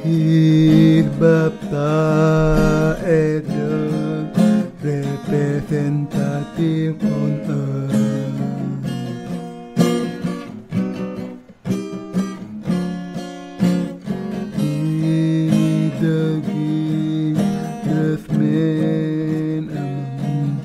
Hier bapta ede representative on earth. He the greatest man among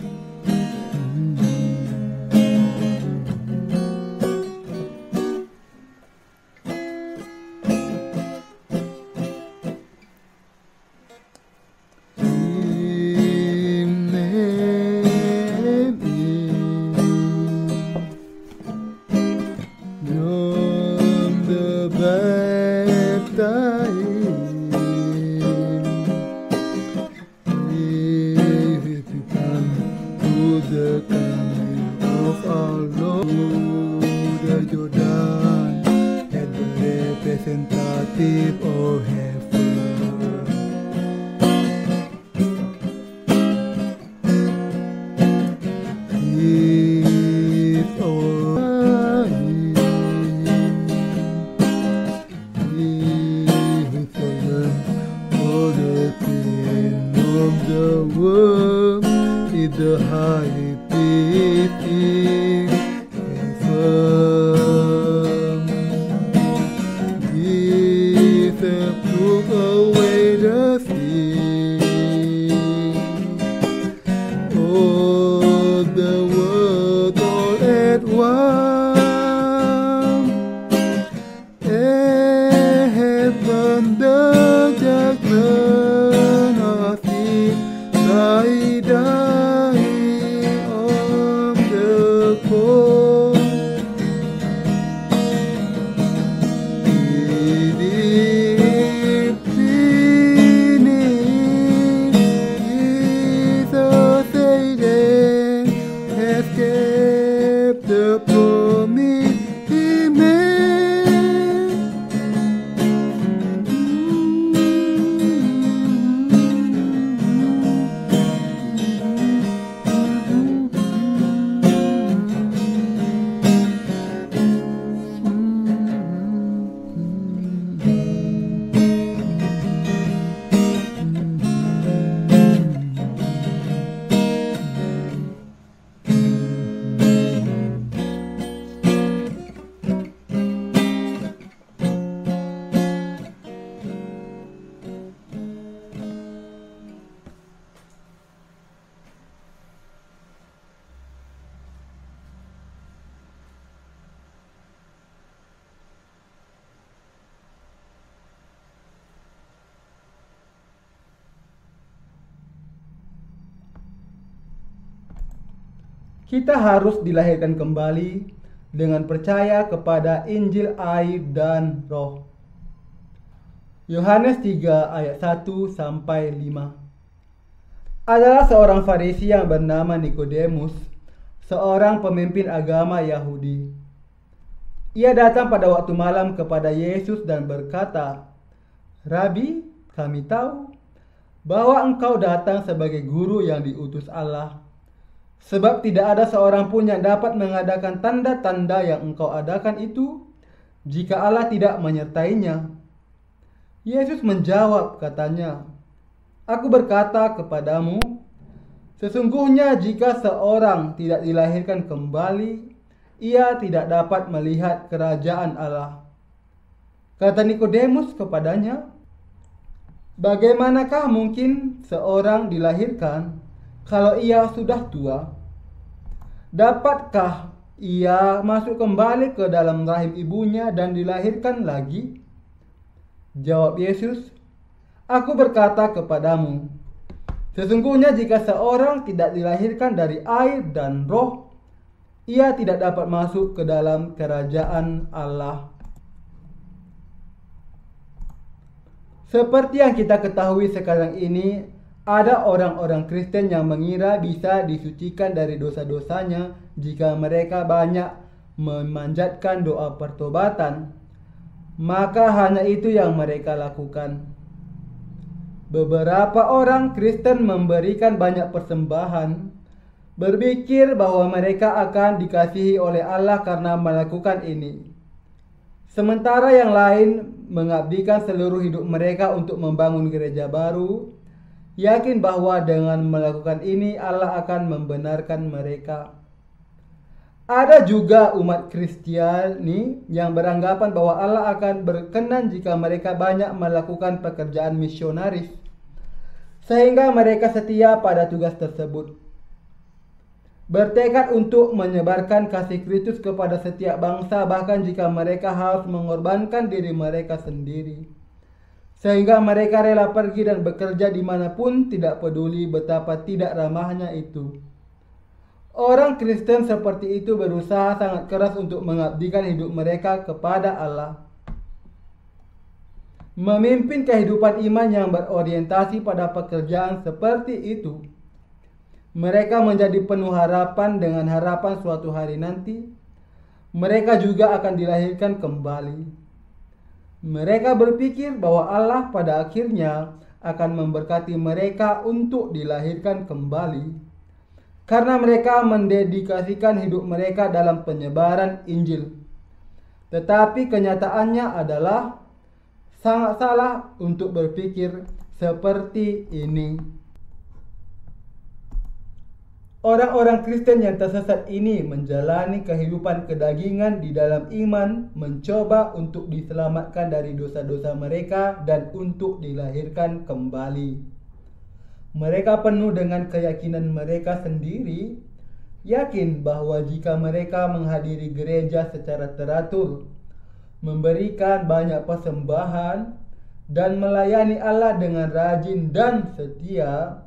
the coming of our Lord the Jordan and the representative of heaven. If our for the King of the world is the high peak firm. Jesus took away the sin. Oh, the world all at once. Heaven the judgment of sin died on the cross. It is finished. Jesus said, has kept the promise he made. Kita harus dilahirkan kembali dengan percaya kepada Injil air dan Roh. Yohanes 3 ayat 1 sampai 5. Adalah seorang Farisi yang bernama Nikodemus, seorang pemimpin agama Yahudi. Ia datang pada waktu malam kepada Yesus dan berkata, "Rabi, kami tahu bahwa engkau datang sebagai guru yang diutus Allah. Sebab tidak ada seorang pun yang dapat mengadakan tanda-tanda yang engkau adakan itu, jika Allah tidak menyertainya." Yesus menjawab katanya, "Aku berkata kepadamu, sesungguhnya jika seorang tidak dilahirkan kembali, ia tidak dapat melihat kerajaan Allah." Kata Nikodemus kepadanya, "Bagaimanakah mungkin seorang dilahirkan kalau ia sudah tua? Dapatkah ia masuk kembali ke dalam rahim ibunya dan dilahirkan lagi?" Jawab Yesus, "Aku berkata kepadamu, sesungguhnya jika seorang tidak dilahirkan dari air dan Roh, ia tidak dapat masuk ke dalam kerajaan Allah." Seperti yang kita ketahui sekarang ini, ada orang-orang Kristen yang mengira bisa disucikan dari dosa-dosanya jika mereka banyak memanjatkan doa pertobatan. Maka hanya itu yang mereka lakukan. Beberapa orang Kristen memberikan banyak persembahan, berpikir bahwa mereka akan dikasihi oleh Allah karena melakukan ini. Sementara yang lain mengabdikan seluruh hidup mereka untuk membangun gereja baru, yakin bahwa dengan melakukan ini Allah akan membenarkan mereka. Ada juga umat Kristiani yang beranggapan bahwa Allah akan berkenan jika mereka banyak melakukan pekerjaan misionaris, sehingga mereka setia pada tugas tersebut. Bertekad untuk menyebarkan kasih Kristus kepada setiap bangsa, bahkan jika mereka harus mengorbankan diri mereka sendiri, sehingga mereka rela pergi dan bekerja dimanapun, tidak peduli betapa tidak ramahnya itu. Orang Kristen seperti itu berusaha sangat keras untuk mengabdikan hidup mereka kepada Allah. Memimpin kehidupan iman yang berorientasi pada pekerjaan seperti itu, mereka menjadi penuh harapan dengan harapan suatu hari nanti mereka juga akan dilahirkan kembali. Mereka berpikir bahwa Allah pada akhirnya akan memberkati mereka untuk dilahirkan kembali, karena mereka mendedikasikan hidup mereka dalam penyebaran Injil. Tetapi kenyataannya adalah sangat salah untuk berpikir seperti ini. Orang-orang Kristen yang tersesat ini menjalani kehidupan kedagingan di dalam iman, mencoba untuk diselamatkan dari dosa-dosa mereka dan untuk dilahirkan kembali. Mereka penuh dengan keyakinan mereka sendiri, yakin bahwa jika mereka menghadiri gereja secara teratur, memberikan banyak persembahan, dan melayani Allah dengan rajin dan setia,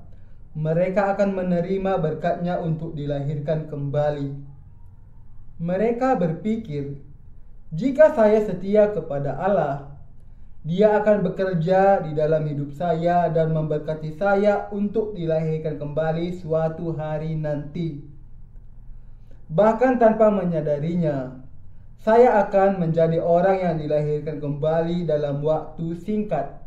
mereka akan menerima berkat-Nya untuk dilahirkan kembali. Mereka berpikir, jika saya setia kepada Allah, Dia akan bekerja di dalam hidup saya dan memberkati saya untuk dilahirkan kembali suatu hari nanti. Bahkan tanpa menyadarinya, saya akan menjadi orang yang dilahirkan kembali dalam waktu singkat.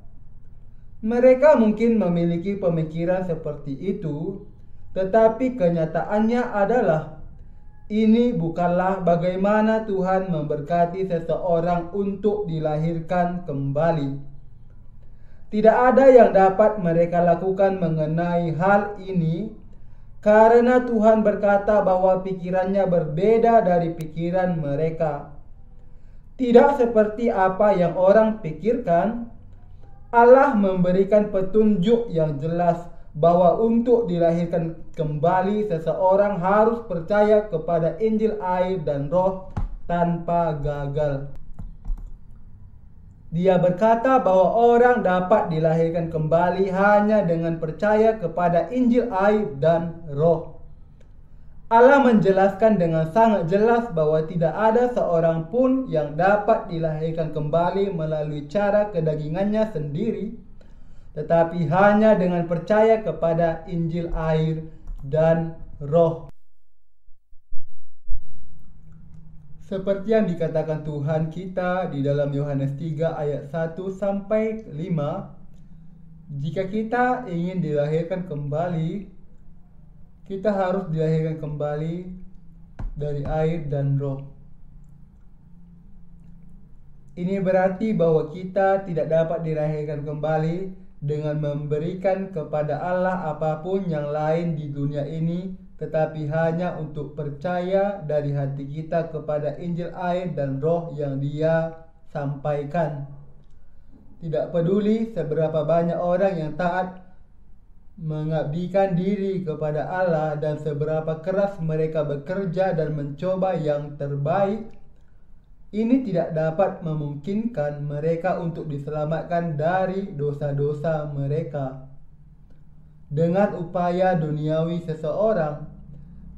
Mereka mungkin memiliki pemikiran seperti itu, tetapi kenyataannya adalah ini bukanlah bagaimana Tuhan memberkati seseorang untuk dilahirkan kembali. Tidak ada yang dapat mereka lakukan mengenai hal ini, karena Tuhan berkata bahwa pikirannya berbeda dari pikiran mereka. Tidak seperti apa yang orang pikirkan, Allah memberikan petunjuk yang jelas bahwa untuk dilahirkan kembali seseorang harus percaya kepada Injil air dan Roh tanpa gagal. Dia berkata bahwa orang dapat dilahirkan kembali hanya dengan percaya kepada Injil air dan Roh. Allah menjelaskan dengan sangat jelas bahwa tidak ada seorang pun yang dapat dilahirkan kembali melalui cara kedagingannya sendiri, tetapi hanya dengan percaya kepada Injil air dan Roh. Seperti yang dikatakan Tuhan kita di dalam Yohanes 3 ayat 1 sampai 5, jika kita ingin dilahirkan kembali, kita harus dilahirkan kembali dari air dan Roh. Ini berarti bahwa kita tidak dapat dilahirkan kembali dengan memberikan kepada Allah apapun yang lain di dunia ini, tetapi hanya untuk percaya dari hati kita kepada Injil air dan Roh yang Dia sampaikan. Tidak peduli seberapa banyak orang yang taat mengabdikan diri kepada Allah dan seberapa keras mereka bekerja dan mencoba yang terbaik, ini tidak dapat memungkinkan mereka untuk diselamatkan dari dosa-dosa mereka. Dengan upaya duniawi seseorang,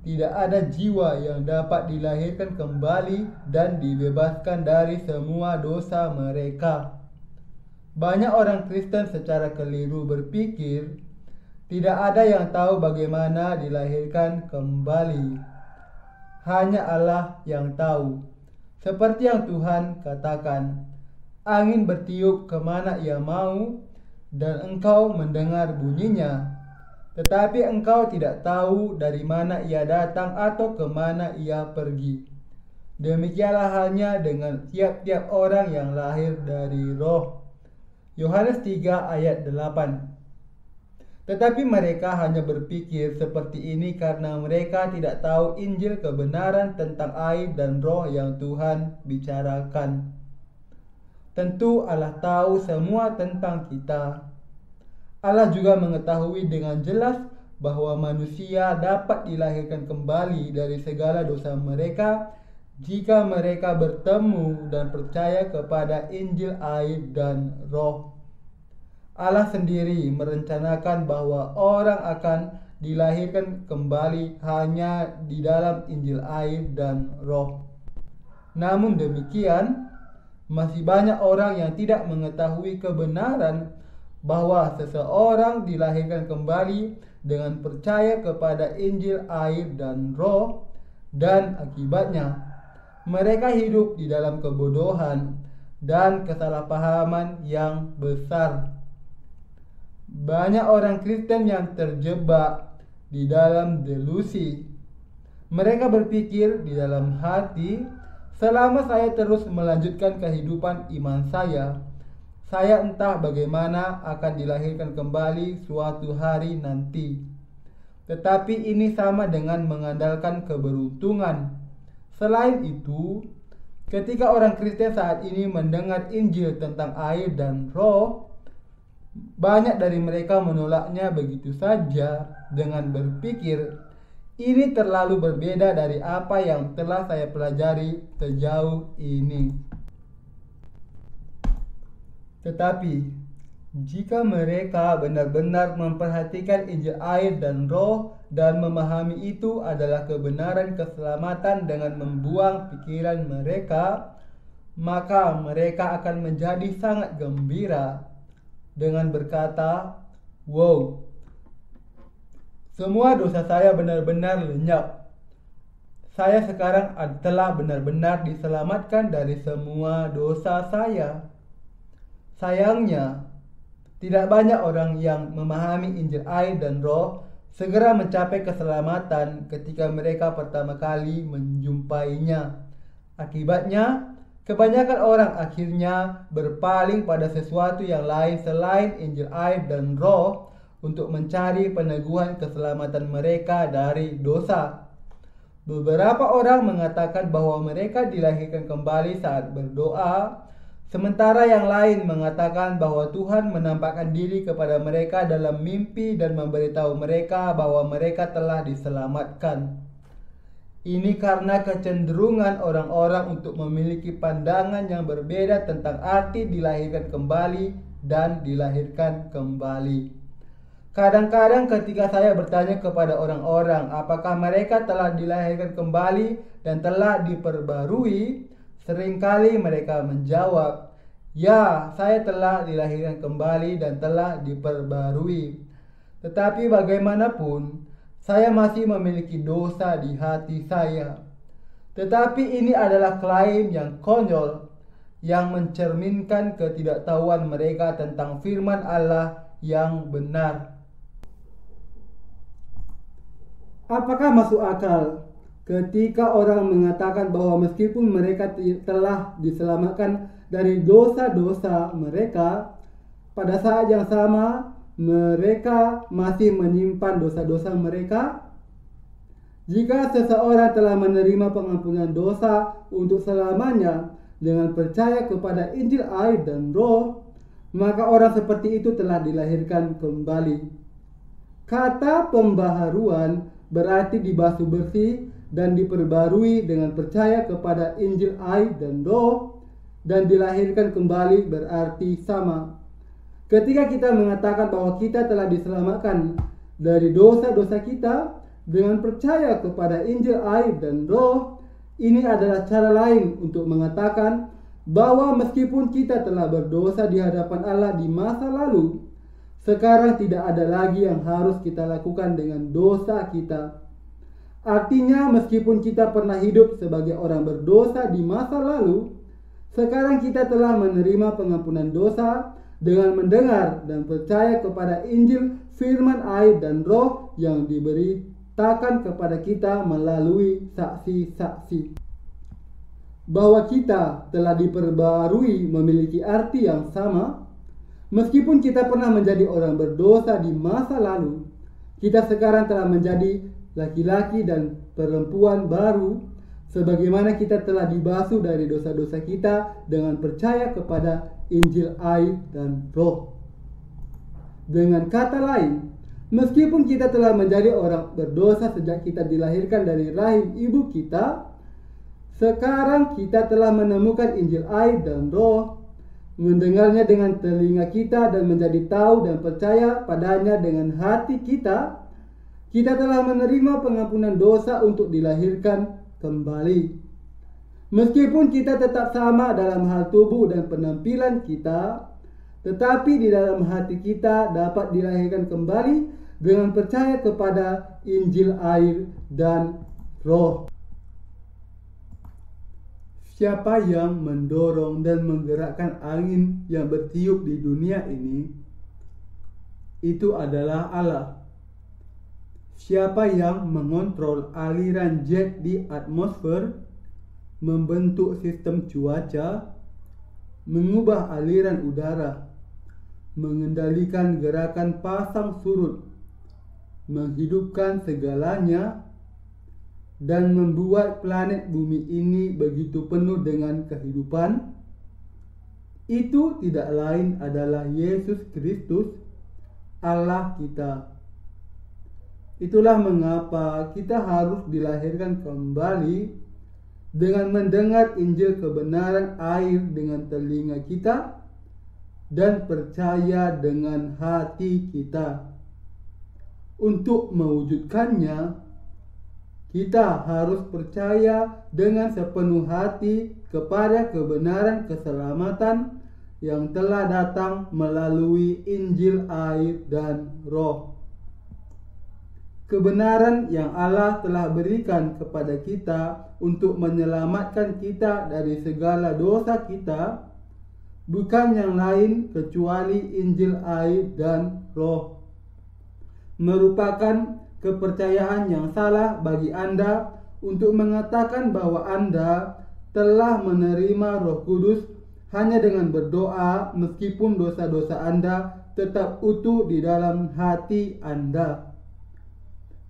tidak ada jiwa yang dapat dilahirkan kembali dan dibebaskan dari semua dosa mereka. Banyak orang Kristen secara keliru berpikir tidak ada yang tahu bagaimana dilahirkan kembali. Hanya Allah yang tahu. Seperti yang Tuhan katakan, angin bertiup kemana ia mau dan engkau mendengar bunyinya, tetapi engkau tidak tahu dari mana ia datang atau kemana ia pergi. Demikianlah halnya dengan tiap-tiap orang yang lahir dari Roh. Yohanes 3 ayat 8. Tetapi mereka hanya berpikir seperti ini karena mereka tidak tahu Injil kebenaran tentang air dan Roh yang Tuhan bicarakan. Tentu Allah tahu semua tentang kita. Allah juga mengetahui dengan jelas bahwa manusia dapat dilahirkan kembali dari segala dosa mereka jika mereka bertemu dan percaya kepada Injil air dan Roh. Allah sendiri merencanakan bahwa orang akan dilahirkan kembali hanya di dalam Injil air dan Roh. Namun demikian, masih banyak orang yang tidak mengetahui kebenaran bahwa seseorang dilahirkan kembali dengan percaya kepada Injil air dan Roh, dan akibatnya mereka hidup di dalam kebodohan dan kesalahpahaman yang besar. Banyak orang Kristen yang terjebak di dalam delusi. Mereka berpikir di dalam hati, selama saya terus melanjutkan kehidupan iman saya entah bagaimana akan dilahirkan kembali suatu hari nanti. Tetapi ini sama dengan mengandalkan keberuntungan. Selain itu, ketika orang Kristen saat ini mendengar Injil tentang air dan Roh, banyak dari mereka menolaknya begitu saja dengan berpikir, ini terlalu berbeda dari apa yang telah saya pelajari sejauh ini. Tetapi, jika mereka benar-benar memperhatikan Injil air dan Roh dan memahami itu adalah kebenaran keselamatan dengan membuang pikiran mereka, maka mereka akan menjadi sangat gembira dengan berkata, "Wow, semua dosa saya benar-benar lenyap. Saya sekarang telah benar-benar diselamatkan dari semua dosa saya." Sayangnya, tidak banyak orang yang memahami Injil air dan Roh segera mencapai keselamatan ketika mereka pertama kali menjumpainya. Akibatnya, kebanyakan orang akhirnya berpaling pada sesuatu yang lain selain Injil air dan Roh untuk mencari peneguhan keselamatan mereka dari dosa. Beberapa orang mengatakan bahwa mereka dilahirkan kembali saat berdoa, sementara yang lain mengatakan bahwa Tuhan menampakkan diri kepada mereka dalam mimpi dan memberitahu mereka bahwa mereka telah diselamatkan. Ini karena kecenderungan orang-orang untuk memiliki pandangan yang berbeda tentang arti dilahirkan kembali dan dilahirkan kembali. Kadang-kadang ketika saya bertanya kepada orang-orang apakah mereka telah dilahirkan kembali dan telah diperbarui, seringkali mereka menjawab, "Ya, saya telah dilahirkan kembali dan telah diperbarui." Tetapi bagaimanapun, saya masih memiliki dosa di hati saya. Tetapi ini adalah klaim yang konyol yang mencerminkan ketidaktahuan mereka tentang firman Allah yang benar. Apakah masuk akal ketika orang mengatakan bahwa meskipun mereka telah diselamatkan dari dosa-dosa mereka, pada saat yang sama mereka masih menyimpan dosa-dosa mereka? Jika seseorang telah menerima pengampunan dosa untuk selamanya dengan percaya kepada Injil air dan Roh, maka orang seperti itu telah dilahirkan kembali. Kata pembaharuan berarti dibasuh bersih dan diperbarui dengan percaya kepada Injil air dan Roh, dan dilahirkan kembali berarti sama. Ketika kita mengatakan bahwa kita telah diselamatkan dari dosa-dosa kita dengan percaya kepada Injil air dan Roh, ini adalah cara lain untuk mengatakan bahwa meskipun kita telah berdosa di hadapan Allah di masa lalu, sekarang tidak ada lagi yang harus kita lakukan dengan dosa kita. Artinya, meskipun kita pernah hidup sebagai orang berdosa di masa lalu, sekarang kita telah menerima pengampunan dosa dengan mendengar dan percaya kepada Injil, firman air dan Roh yang diberitakan kepada kita melalui saksi-saksi. bahwa kita telah diperbarui memiliki arti yang sama. Meskipun kita pernah menjadi orang berdosa di masa lalu, kita sekarang telah menjadi laki-laki dan perempuan baru, sebagaimana kita telah dibasuh dari dosa-dosa kita dengan percaya kepada Injil air dan Roh. Dengan kata lain, meskipun kita telah menjadi orang berdosa sejak kita dilahirkan dari rahim ibu kita, sekarang kita telah menemukan Injil air dan Roh, mendengarnya dengan telinga kita dan menjadi tahu dan percaya padanya dengan hati kita. Kita telah menerima pengampunan dosa untuk dilahirkan kembali. Meskipun kita tetap sama dalam hal tubuh dan penampilan kita, tetapi di dalam hati kita dapat dilahirkan kembali dengan percaya kepada Injil air dan Roh. Siapa yang mendorong dan menggerakkan angin yang bertiup di dunia ini? Itu adalah Allah. Siapa yang mengontrol aliran jet di atmosfer, membentuk sistem cuaca, mengubah aliran udara, mengendalikan gerakan pasang surut, menghidupkan segalanya, dan membuat planet bumi ini begitu penuh dengan kehidupan? Itu tidak lain adalah Yesus Kristus, Allah kita. Itulah mengapa kita harus dilahirkan kembali dengan mendengar Injil kebenaran air dengan telinga kita dan percaya dengan hati kita. Untuk mewujudkannya, kita harus percaya dengan sepenuh hati kepada kebenaran keselamatan yang telah datang melalui Injil air dan Roh. Kebenaran yang Allah telah berikan kepada kita untuk menyelamatkan kita dari segala dosa kita bukan yang lain kecuali Injil air dan Roh. Merupakan kepercayaan yang salah bagi Anda untuk mengatakan bahwa Anda telah menerima Roh Kudus hanya dengan berdoa, meskipun dosa-dosa Anda tetap utuh di dalam hati Anda.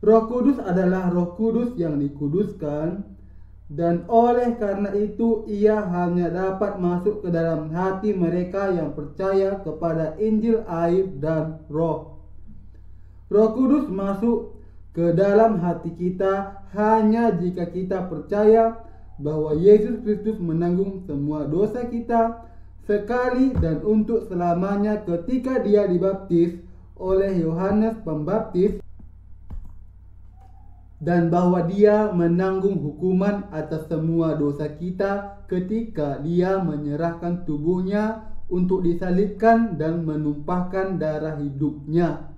Roh Kudus adalah Roh Kudus yang dikuduskan, dan oleh karena itu ia hanya dapat masuk ke dalam hati mereka yang percaya kepada Injil air dan Roh. Roh Kudus masuk ke dalam hati kita hanya jika kita percaya bahwa Yesus Kristus menanggung semua dosa kita sekali dan untuk selamanya ketika Dia dibaptis oleh Yohanes Pembaptis, dan bahwa Dia menanggung hukuman atas semua dosa kita ketika Dia menyerahkan tubuhnya untuk disalibkan dan menumpahkan darah hidupnya.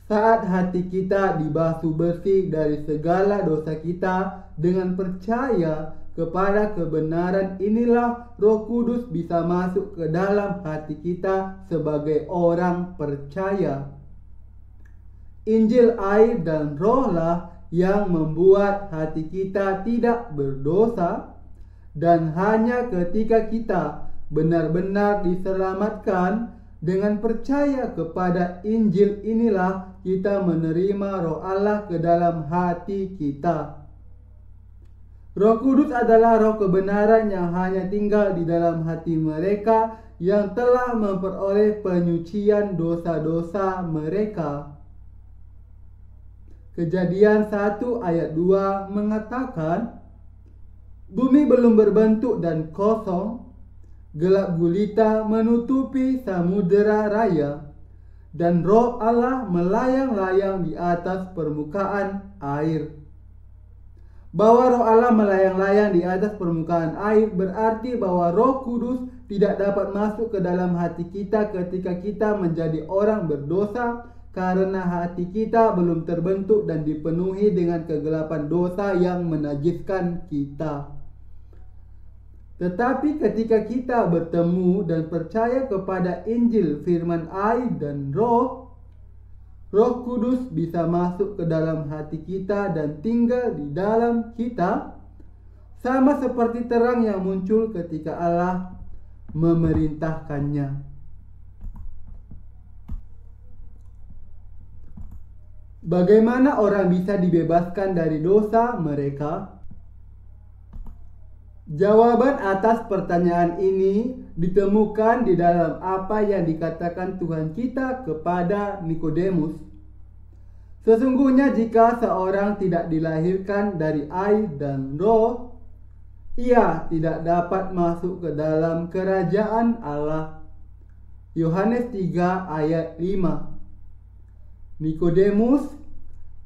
Saat hati kita dibasuh bersih dari segala dosa kita dengan percaya kepada kebenaran inilah Roh Kudus bisa masuk ke dalam hati kita sebagai orang percaya. Injil air dan Roh lah yang membuat hati kita tidak berdosa, dan hanya ketika kita benar-benar diselamatkan dengan percaya kepada Injil inilah kita menerima Roh Allah ke dalam hati kita. Roh Kudus adalah Roh kebenaran yang hanya tinggal di dalam hati mereka yang telah memperoleh penyucian dosa-dosa mereka. Kejadian 1 ayat 2 mengatakan, bumi belum berbentuk dan kosong, gelap gulita menutupi samudera raya, dan Roh Allah melayang-layang di atas permukaan air. Bahwa Roh Allah melayang-layang di atas permukaan air berarti bahwa Roh Kudus tidak dapat masuk ke dalam hati kita ketika kita menjadi orang berdosa, karena hati kita belum terbentuk dan dipenuhi dengan kegelapan dosa yang menajiskan kita. Tetapi ketika kita bertemu dan percaya kepada Injil, firman air dan Roh, Roh Kudus bisa masuk ke dalam hati kita dan tinggal di dalam kita. sama seperti terang yang muncul ketika Allah memerintahkannya. Bagaimana orang bisa dibebaskan dari dosa mereka? Jawaban atas pertanyaan ini ditemukan di dalam apa yang dikatakan Tuhan kita kepada Nikodemus. Sesungguhnya jika seorang tidak dilahirkan dari air dan roh, ia tidak dapat masuk ke dalam kerajaan Allah. Yohanes 3 ayat 5. Nikodemus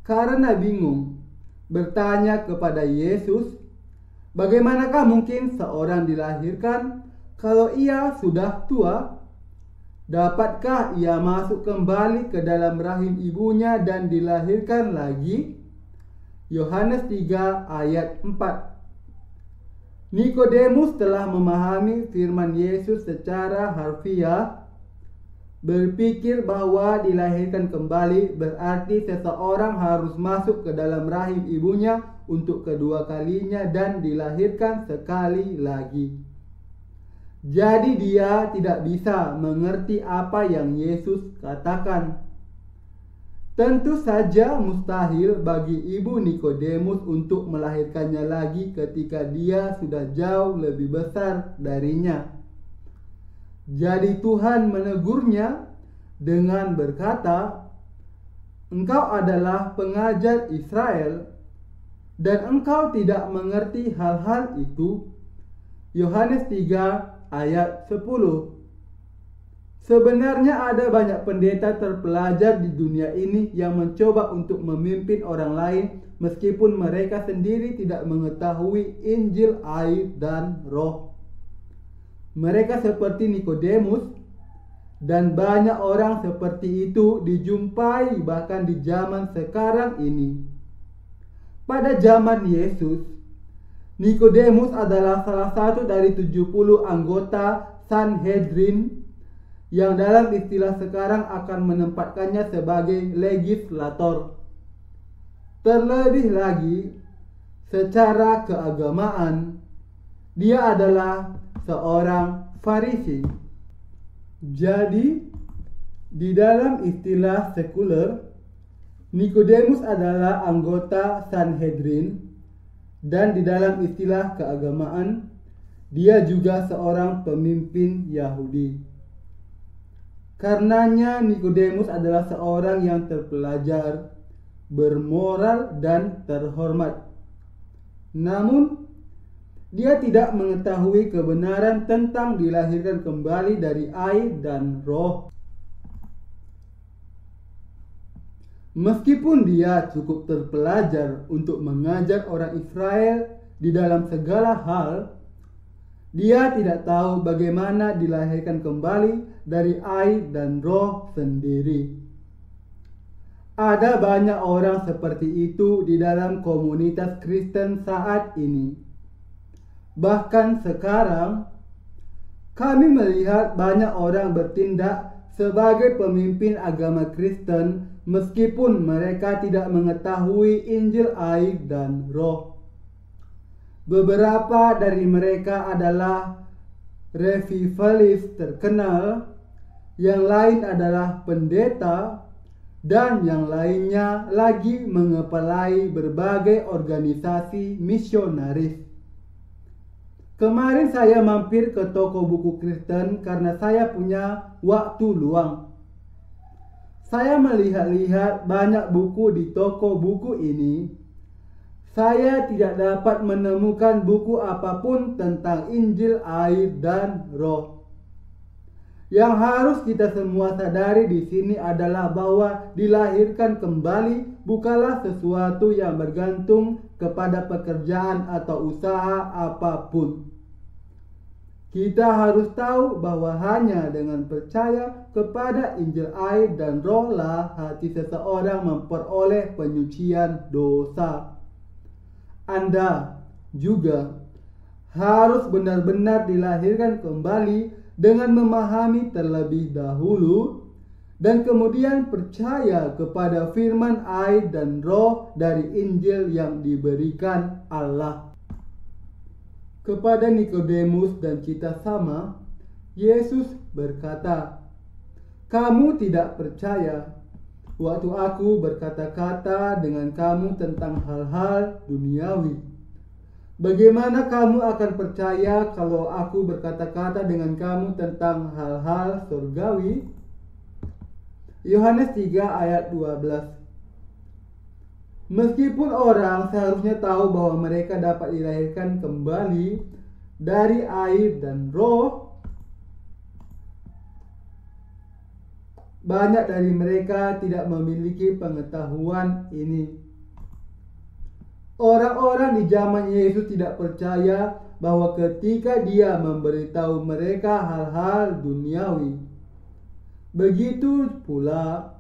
karena bingung bertanya kepada Yesus, bagaimanakah mungkin seorang dilahirkan kalau ia sudah tua? Dapatkah ia masuk kembali ke dalam rahim ibunya dan dilahirkan lagi? Yohanes 3 ayat 4. Nikodemus telah memahami firman Yesus secara harfiah, berpikir bahwa dilahirkan kembali berarti seseorang harus masuk ke dalam rahim ibunya untuk kedua kalinya dan dilahirkan sekali lagi. Jadi dia tidak bisa mengerti apa yang Yesus katakan. Tentu saja mustahil bagi ibu Nikodemus untuk melahirkannya lagi ketika dia sudah jauh lebih besar darinya. Jadi Tuhan menegurnya dengan berkata, "Engkau adalah pengajar Israel dan engkau tidak mengerti hal-hal itu." Yohanes 3 ayat 10. Sebenarnya ada banyak pendeta terpelajar di dunia ini yang mencoba untuk memimpin orang lain meskipun mereka sendiri tidak mengetahui Injil, air, dan roh. Mereka seperti Nikodemus, dan banyak orang seperti itu dijumpai bahkan di zaman sekarang ini. Pada zaman Yesus, Nikodemus adalah salah satu dari 70 anggota Sanhedrin yang dalam istilah sekarang akan menempatkannya sebagai legislator. Terlebih lagi, secara keagamaan, dia adalah seorang Farisi. Jadi, di dalam istilah sekuler, Nikodemus adalah anggota Sanhedrin. Dan di dalam istilah keagamaan, dia juga seorang pemimpin Yahudi. Karenanya Nikodemus adalah seorang yang terpelajar, bermoral, dan terhormat. Namun, dia tidak mengetahui kebenaran tentang dilahirkan kembali dari air dan roh. Meskipun dia cukup terpelajar untuk mengajar orang Israel di dalam segala hal, dia tidak tahu bagaimana dilahirkan kembali dari air dan roh sendiri. Ada banyak orang seperti itu di dalam komunitas Kristen saat ini. Bahkan sekarang, kami melihat banyak orang bertindak sebagai pemimpin agama Kristen meskipun mereka tidak mengetahui Injil, air, dan roh. Beberapa dari mereka adalah revivalis terkenal, yang lain adalah pendeta, dan yang lainnya lagi mengepalai berbagai organisasi misionaris. Kemarin saya mampir ke toko buku Kristen karena saya punya waktu luang. Saya melihat-lihat banyak buku di toko buku ini. Saya tidak dapat menemukan buku apapun tentang Injil, air, dan roh. Yang harus kita semua sadari di sini adalah bahwa dilahirkan kembali bukanlah sesuatu yang bergantung kepada pekerjaan atau usaha apapun. Kita harus tahu bahwa hanya dengan percaya kepada Injil, air, dan roh lah hati seseorang memperoleh penyucian dosa. Anda juga harus benar-benar dilahirkan kembali dengan memahami terlebih dahulu dan kemudian percaya kepada firman, air, dan roh dari Injil yang diberikan Allah. Kepada Nikodemus dan kita sama, Yesus berkata, "Kamu tidak percaya waktu aku berkata-kata dengan kamu tentang hal-hal duniawi. Bagaimana kamu akan percaya kalau aku berkata-kata dengan kamu tentang hal-hal surgawi?" Yohanes 3 ayat 12. Meskipun orang seharusnya tahu bahwa mereka dapat dilahirkan kembali dari air dan roh, banyak dari mereka tidak memiliki pengetahuan ini. Orang-orang di zaman Yesus tidak percaya bahwa ketika Dia memberitahu mereka hal-hal duniawi. Begitu pula,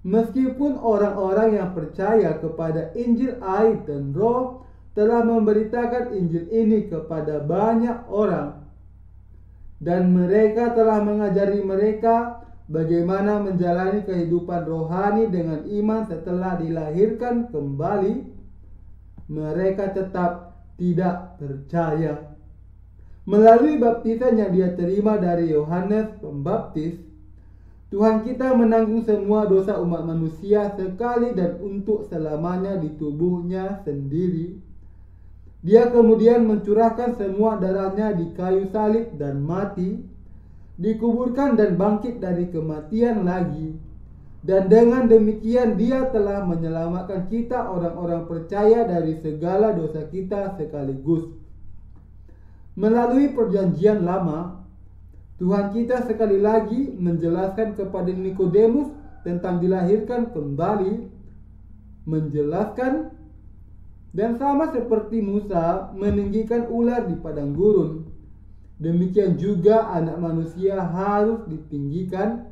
meskipun orang-orang yang percaya kepada Injil air dan roh telah memberitakan Injil ini kepada banyak orang, dan mereka telah mengajari mereka bagaimana menjalani kehidupan rohani dengan iman setelah dilahirkan kembali, mereka tetap tidak percaya. Melalui baptisan yang dia terima dari Yohanes Pembaptis, Tuhan kita menanggung semua dosa umat manusia sekali dan untuk selamanya di tubuhnya sendiri. Dia kemudian mencurahkan semua darahnya di kayu salib dan mati, dikuburkan dan bangkit dari kematian lagi. Dan dengan demikian Dia telah menyelamatkan kita orang-orang percaya dari segala dosa kita sekaligus. Melalui perjanjian lama, Tuhan kita sekali lagi menjelaskan kepada Nikodemus tentang dilahirkan kembali, menjelaskan dan sama seperti Musa meninggikan ular di padang gurun, demikian juga anak manusia harus ditinggikan,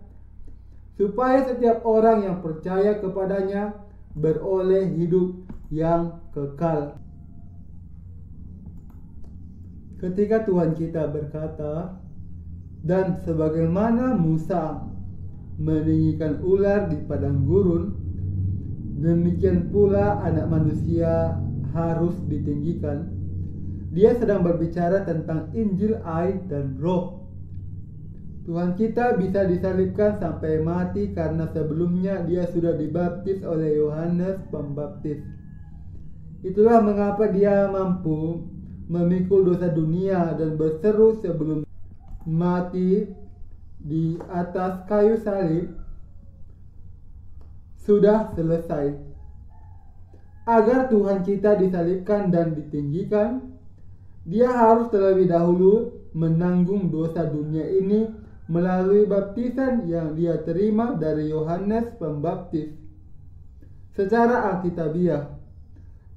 supaya setiap orang yang percaya kepadanya beroleh hidup yang kekal. Ketika Tuhan kita berkata, "Dan sebagaimana Musa meninggikan ular di padang gurun, demikian pula anak manusia harus ditinggikan," Dia sedang berbicara tentang Injil air dan roh. Tuhan kita bisa disalibkan sampai mati karena sebelumnya Dia sudah dibaptis oleh Yohanes Pembaptis. Itulah mengapa Dia mampu memikul dosa dunia dan berseru sebelum mati di atas kayu salib, "Sudah selesai." Agar Tuhan kita disalibkan dan ditinggikan, Dia harus terlebih dahulu menanggung dosa dunia ini melalui baptisan yang Dia terima dari Yohanes Pembaptis. Secara alkitabiah,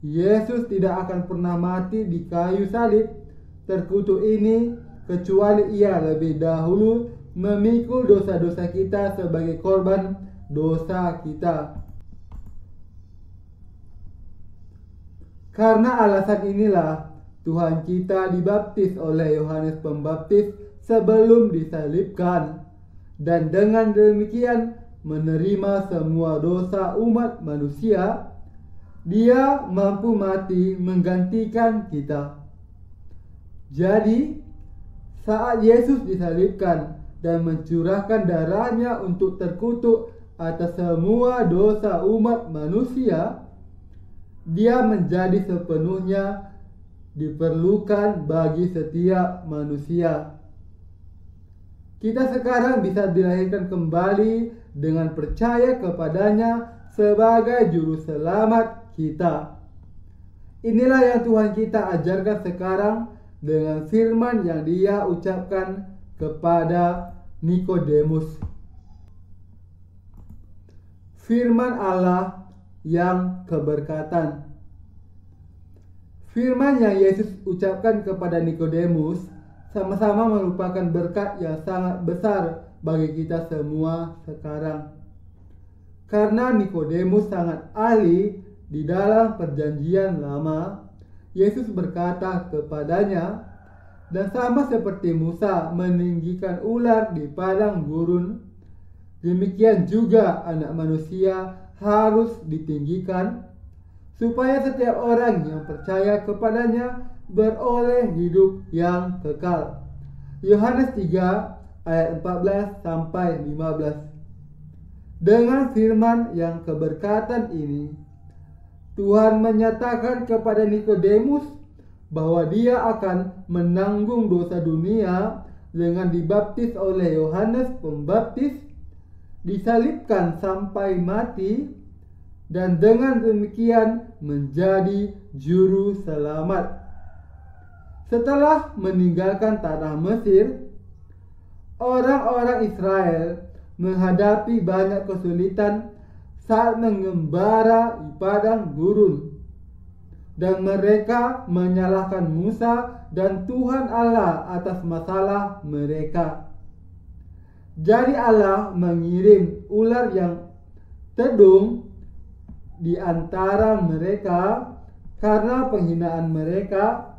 Yesus tidak akan pernah mati di kayu salib terkutuk ini kecuali Ia lebih dahulu memikul dosa-dosa kita sebagai korban dosa kita. Karena alasan inilah Tuhan kita dibaptis oleh Yohanes Pembaptis sebelum disalibkan, dan dengan demikian menerima semua dosa umat manusia. Dia mampu mati menggantikan kita. Jadi, saat Yesus disalibkan dan mencurahkan darahnya untuk terkutuk atas semua dosa umat manusia, Dia menjadi sepenuhnya diperlukan bagi setiap manusia. Kita sekarang bisa dilahirkan kembali dengan percaya kepadanya sebagai juru selamat kita. Inilah yang Tuhan kita ajarkan sekarang dengan firman yang Dia ucapkan kepada Nikodemus. Firman Allah yang keberkatan. Firman yang Yesus ucapkan kepada Nikodemus sama-sama merupakan berkat yang sangat besar bagi kita semua sekarang. Karena Nikodemus sangat ahli di dalam perjanjian lama, Yesus berkata kepadanya, "Dan sama seperti Musa meninggikan ular di padang gurun, demikian juga anak manusia harus ditinggikan, supaya setiap orang yang percaya kepadanya beroleh hidup yang kekal. Yohanes 3 ayat 14 sampai 15. Dengan firman yang keberkatan ini, Tuhan menyatakan kepada Nikodemus bahwa dia akan menanggung dosa dunia dengan dibaptis oleh Yohanes Pembaptis, disalibkan sampai mati, dan dengan demikian menjadi juru selamat. Setelah meninggalkan tanah Mesir, orang-orang Israel menghadapi banyak kesulitan saat mengembara di padang gurun, dan mereka menyalahkan Musa dan Tuhan Allah atas masalah mereka. Jadi Allah mengirim ular yang tedung di antara mereka karena penghinaan mereka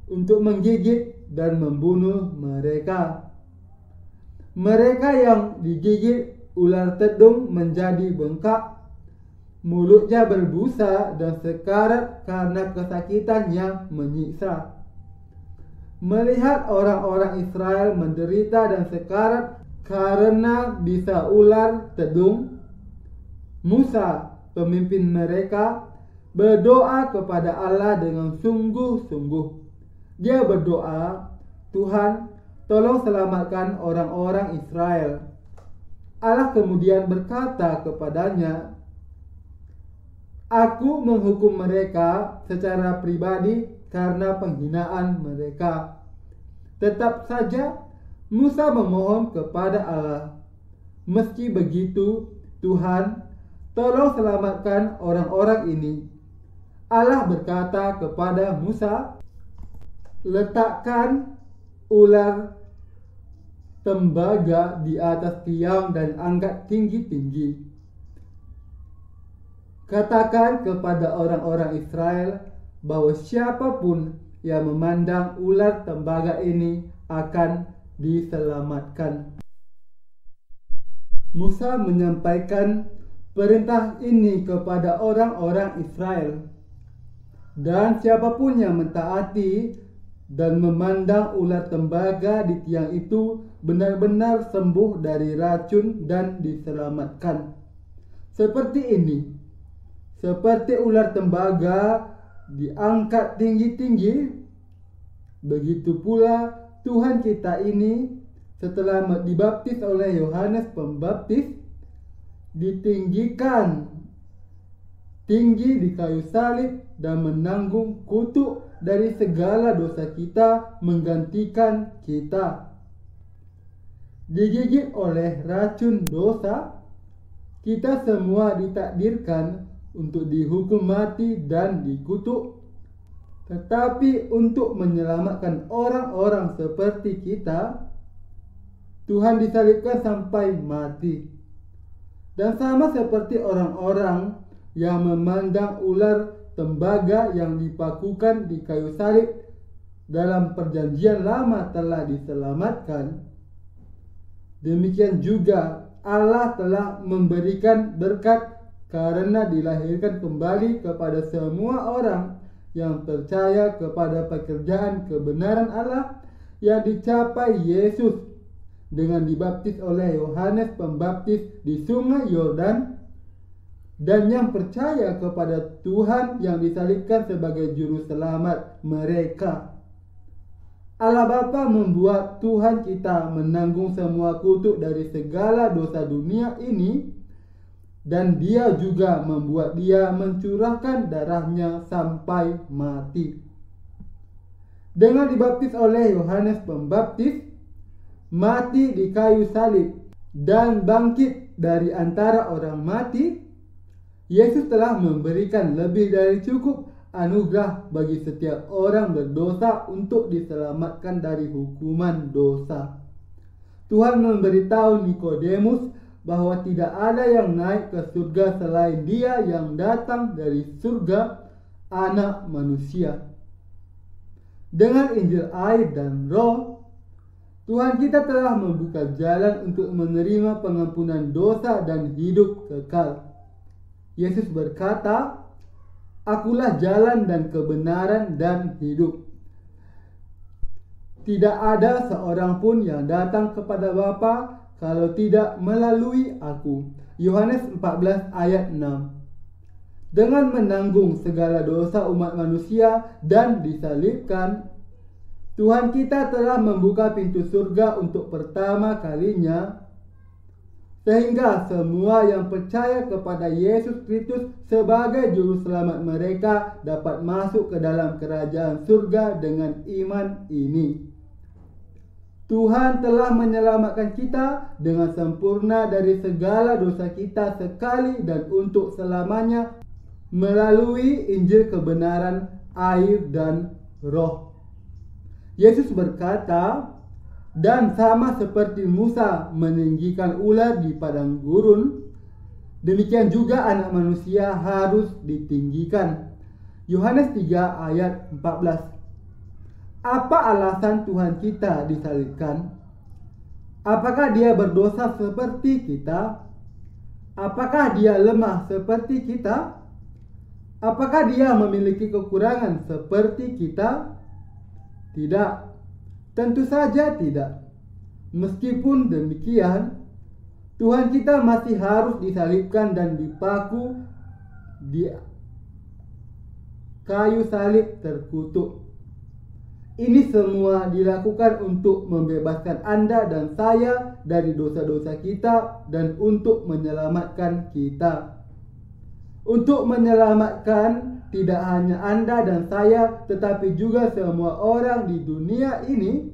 untuk menggigit dan membunuh mereka. Mereka yang digigit ular tedung menjadi bengkak, mulutnya berbusa dan sekarat karena kesakitan yang menyiksa. Melihat orang-orang Israel menderita dan sekarat karena bisa ular tedung, Musa, pemimpin mereka, berdoa kepada Allah dengan sungguh-sungguh. Dia berdoa, "Tuhan, tolong selamatkan orang-orang Israel." Allah kemudian berkata kepadanya, "Aku menghukum mereka secara pribadi karena penghinaan mereka." Tetap saja Musa memohon kepada Allah, "Meski begitu, Tuhan, tolong selamatkan orang-orang ini." Allah berkata kepada Musa, "Letakkan ular tembaga di atas tiang dan angkat tinggi-tinggi. Katakan kepada orang-orang Israel bahwa siapapun yang memandang ular tembaga ini akan diselamatkan." Musa menyampaikan perintah ini kepada orang-orang Israel, dan siapapun yang mentaati dan memandang ular tembaga di tiang itu benar-benar sembuh dari racun dan diselamatkan. Seperti ini, seperti ular tembaga diangkat tinggi-tinggi, begitu pula Tuhan kita ini setelah dibaptis oleh Yohanes Pembaptis ditinggikan tinggi di kayu salib dan menanggung kutuk dari segala dosa kita, menggantikan kita. Digigit oleh racun dosa, kita semua ditakdirkan untuk dihukum mati dan dikutuk. Tetapi untuk menyelamatkan orang-orang seperti kita, Tuhan disalibkan sampai mati. Dan sama seperti orang-orang yang memandang ular tembaga yang dipakukan di kayu salib dalam perjanjian lama telah diselamatkan, demikian juga Allah telah memberikan berkat karena dilahirkan kembali kepada semua orang yang percaya kepada pekerjaan kebenaran Allah yang dicapai Yesus dengan dibaptis oleh Yohanes Pembaptis di Sungai Yordan, dan yang percaya kepada Tuhan yang disalibkan sebagai juru selamat mereka. Allah Bapa membuat Tuhan kita menanggung semua kutuk dari segala dosa dunia ini, dan Dia juga membuat Dia mencurahkan darahnya sampai mati. Dengan dibaptis oleh Yohanes Pembaptis, mati di kayu salib, dan bangkit dari antara orang mati, Yesus telah memberikan lebih dari cukup anugerah bagi setiap orang berdosa untuk diselamatkan dari hukuman dosa. Tuhan memberitahu Nikodemus bahwa tidak ada yang naik ke surga selain Dia yang datang dari surga, Anak Manusia. Dengan Injil air dan Roh, Tuhan kita telah membuka jalan untuk menerima pengampunan dosa dan hidup kekal. Yesus berkata, Akulah jalan dan kebenaran dan hidup. Tidak ada seorang pun yang datang kepada Bapa kalau tidak melalui aku. Yohanes 14 ayat 6. Dengan menanggung segala dosa umat manusia dan disalibkan, Tuhan kita telah membuka pintu surga untuk pertama kalinya, sehingga semua yang percaya kepada Yesus Kristus sebagai juru selamat mereka dapat masuk ke dalam kerajaan surga dengan iman ini. Tuhan telah menyelamatkan kita dengan sempurna dari segala dosa kita sekali dan untuk selamanya melalui Injil kebenaran, air dan roh. Yesus berkata, dan sama seperti Musa meninggikan ular di padang gurun, demikian juga anak manusia harus ditinggikan. Yohanes 3 ayat 14. Apa alasan Tuhan kita disalibkan? Apakah dia berdosa seperti kita? Apakah dia lemah seperti kita? Apakah dia memiliki kekurangan seperti kita? Tidak, tentu saja tidak. Meskipun demikian, Tuhan kita masih harus disalibkan dan dipaku di kayu salib terkutuk. Ini semua dilakukan untuk membebaskan Anda dan saya dari dosa-dosa kita dan untuk menyelamatkan kita. Untuk menyelamatkan tidak hanya Anda dan saya, tetapi juga semua orang di dunia ini.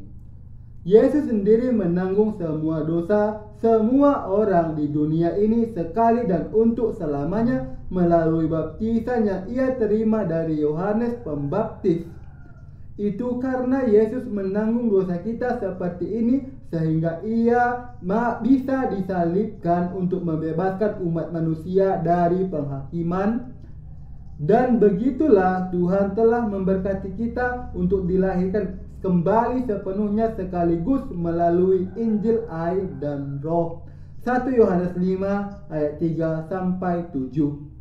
Yesus sendiri menanggung semua dosa semua orang di dunia ini sekali dan untuk selamanya melalui baptisan yang ia terima dari Yohanes Pembaptis. Itu karena Yesus menanggung dosa kita seperti ini sehingga ia bisa disalibkan untuk membebaskan umat manusia dari penghakiman. Dan begitulah Tuhan telah memberkati kita untuk dilahirkan kembali sepenuhnya sekaligus melalui Injil, air dan roh. 1 Yohanes 5 ayat 3 sampai 7.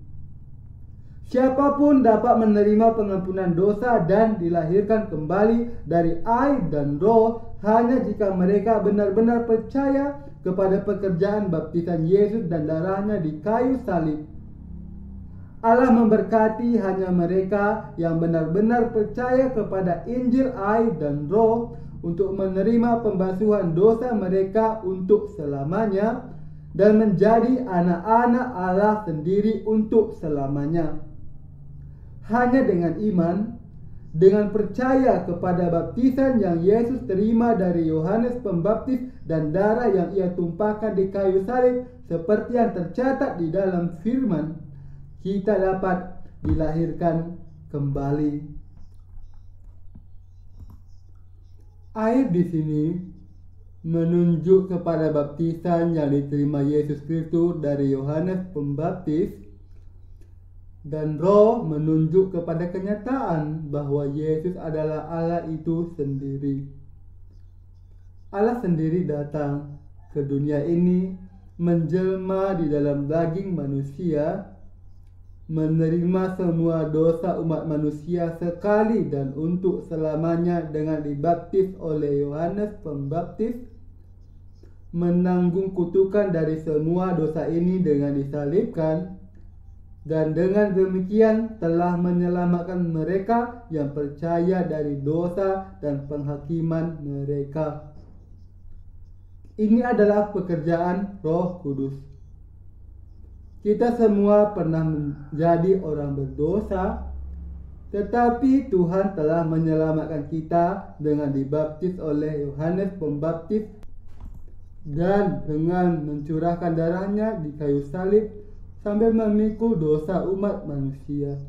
Siapapun dapat menerima pengampunan dosa dan dilahirkan kembali dari air dan roh hanya jika mereka benar-benar percaya kepada pekerjaan baptisan Yesus dan darahnya di kayu salib. Allah memberkati hanya mereka yang benar-benar percaya kepada Injil, air dan roh untuk menerima pembasuhan dosa mereka untuk selamanya dan menjadi anak-anak Allah sendiri untuk selamanya. Hanya dengan iman, dengan percaya kepada baptisan yang Yesus terima dari Yohanes Pembaptis dan darah yang ia tumpahkan di kayu salib seperti yang tercatat di dalam firman, kita dapat dilahirkan kembali. Air di sini menunjuk kepada baptisan yang diterima Yesus Kristus dari Yohanes Pembaptis, dan roh menunjuk kepada kenyataan bahwa Yesus adalah Allah itu sendiri. Allah sendiri datang ke dunia ini, menjelma di dalam daging manusia, menerima semua dosa umat manusia sekali dan untuk selamanya dengan dibaptis oleh Yohanes Pembaptis, menanggung kutukan dari semua dosa ini dengan disalibkan, dan dengan demikian telah menyelamatkan mereka yang percaya dari dosa dan penghakiman mereka. Ini adalah pekerjaan Roh Kudus. Kita semua pernah menjadi orang berdosa, tetapi Tuhan telah menyelamatkan kita dengan dibaptis oleh Yohanes Pembaptis dan dengan mencurahkan darahnya di kayu salib sambil memikul dosa umat manusia.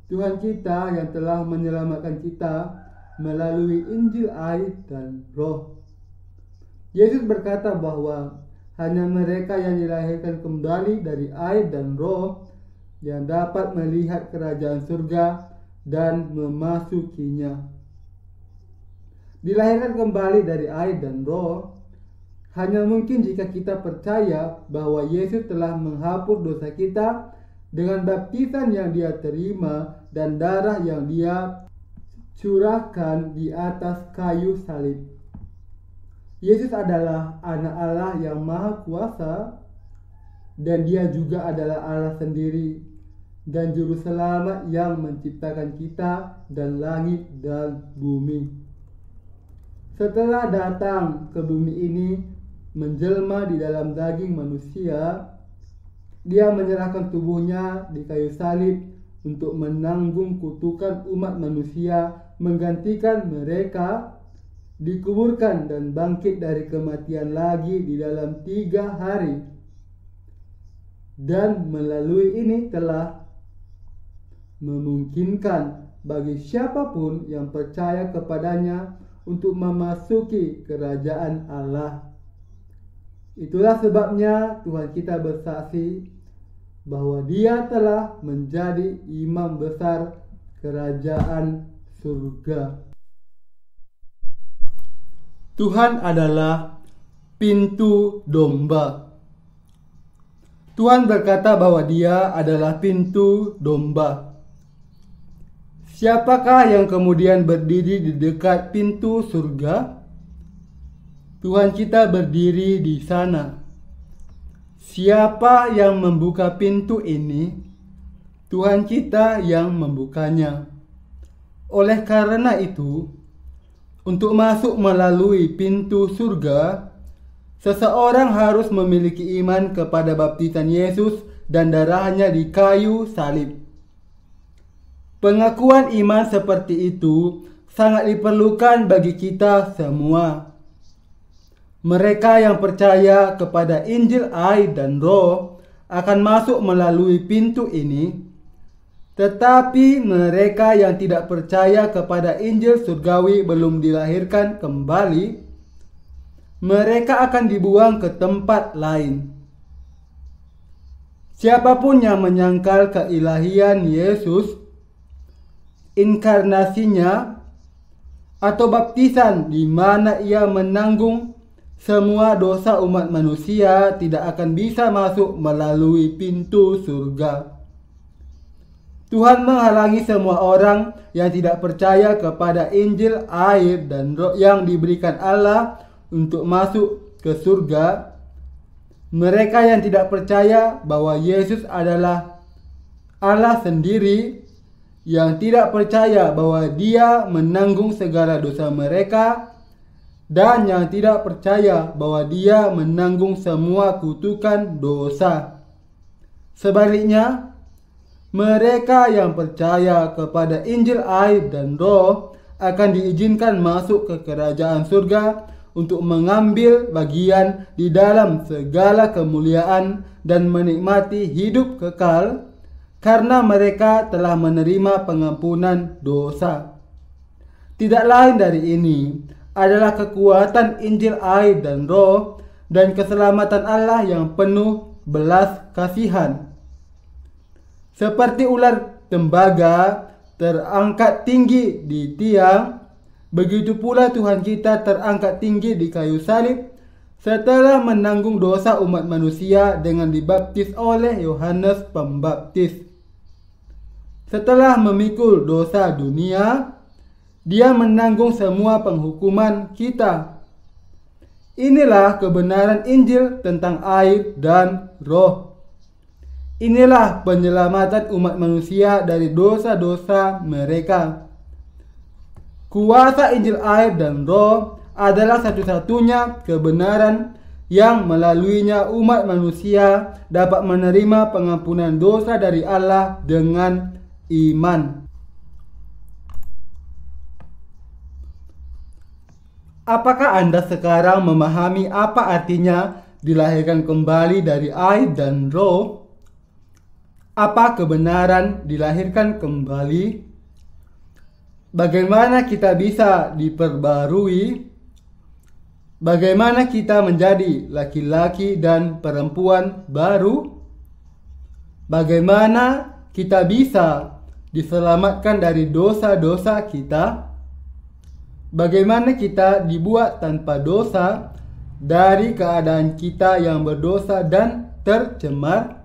Tuhan kita yang telah menyelamatkan kita melalui Injil, air dan roh. Yesus berkata bahwa hanya mereka yang dilahirkan kembali dari air dan roh yang dapat melihat kerajaan surga dan memasukinya. Dilahirkan kembali dari air dan roh hanya mungkin jika kita percaya bahwa Yesus telah menghapus dosa kita dengan baptisan yang dia terima dan darah yang dia curahkan di atas kayu salib. Yesus adalah anak Allah yang maha kuasa, dan dia juga adalah Allah sendiri dan juru selamat yang menciptakan kita dan langit dan bumi. Setelah datang ke bumi ini menjelma di dalam daging manusia, dia menyerahkan tubuhnya di kayu salib untuk menanggung kutukan umat manusia, menggantikan mereka, dikuburkan dan bangkit dari kematian lagi di dalam 3 hari. Dan melalui ini telah memungkinkan bagi siapapun yang percaya kepadanya untuk memasuki kerajaan Allah. Itulah sebabnya Tuhan kita bersaksi bahwa Dia telah menjadi imam besar kerajaan surga. Tuhan adalah pintu domba. Tuhan berkata bahwa Dia adalah pintu domba. Siapakah yang kemudian berdiri di dekat pintu surga? Tuhan kita berdiri di sana. Siapa yang membuka pintu ini? Tuhan kita yang membukanya. Oleh karena itu, untuk masuk melalui pintu surga, seseorang harus memiliki iman kepada baptisan Yesus dan darahnya di kayu salib. Pengakuan iman seperti itu sangat diperlukan bagi kita semua. Mereka yang percaya kepada Injil air dan Roh akan masuk melalui pintu ini, tetapi mereka yang tidak percaya kepada Injil surgawi belum dilahirkan kembali, mereka akan dibuang ke tempat lain. Siapapun yang menyangkal keilahian Yesus, inkarnasinya, atau baptisan di mana ia menanggung semua dosa umat manusia tidak akan bisa masuk melalui pintu surga. Tuhan menghalangi semua orang yang tidak percaya kepada Injil air dan Roh yang diberikan Allah untuk masuk ke surga. Mereka yang tidak percaya bahwa Yesus adalah Allah sendiri, yang tidak percaya bahwa Dia menanggung segala dosa mereka, dan yang tidak percaya bahwa Dia menanggung semua kutukan dosa. Sebaliknya, mereka yang percaya kepada Injil air dan Roh akan diizinkan masuk ke kerajaan surga untuk mengambil bagian di dalam segala kemuliaan dan menikmati hidup kekal, karena mereka telah menerima pengampunan dosa. Tidak lain dari ini adalah kekuatan Injil air dan Roh dan keselamatan Allah yang penuh belas kasihan. Seperti ular tembaga terangkat tinggi di tiang, begitu pula Tuhan kita terangkat tinggi di kayu salib setelah menanggung dosa umat manusia dengan dibaptis oleh Yohanes Pembaptis. Setelah memikul dosa dunia, Dia menanggung semua penghukuman kita. Inilah kebenaran Injil tentang air dan Roh. Inilah penyelamatan umat manusia dari dosa-dosa mereka. Kuasa Injil air dan Roh adalah satu-satunya kebenaran yang melaluinya umat manusia dapat menerima pengampunan dosa dari Allah dengan iman. Apakah Anda sekarang memahami apa artinya dilahirkan kembali dari air dan Roh? Apa kebenaran dilahirkan kembali? Bagaimana kita bisa diperbarui? Bagaimana kita menjadi laki-laki dan perempuan baru? Bagaimana kita bisa diselamatkan dari dosa-dosa kita? Bagaimana kita dibuat tanpa dosa dari keadaan kita yang berdosa dan tercemar?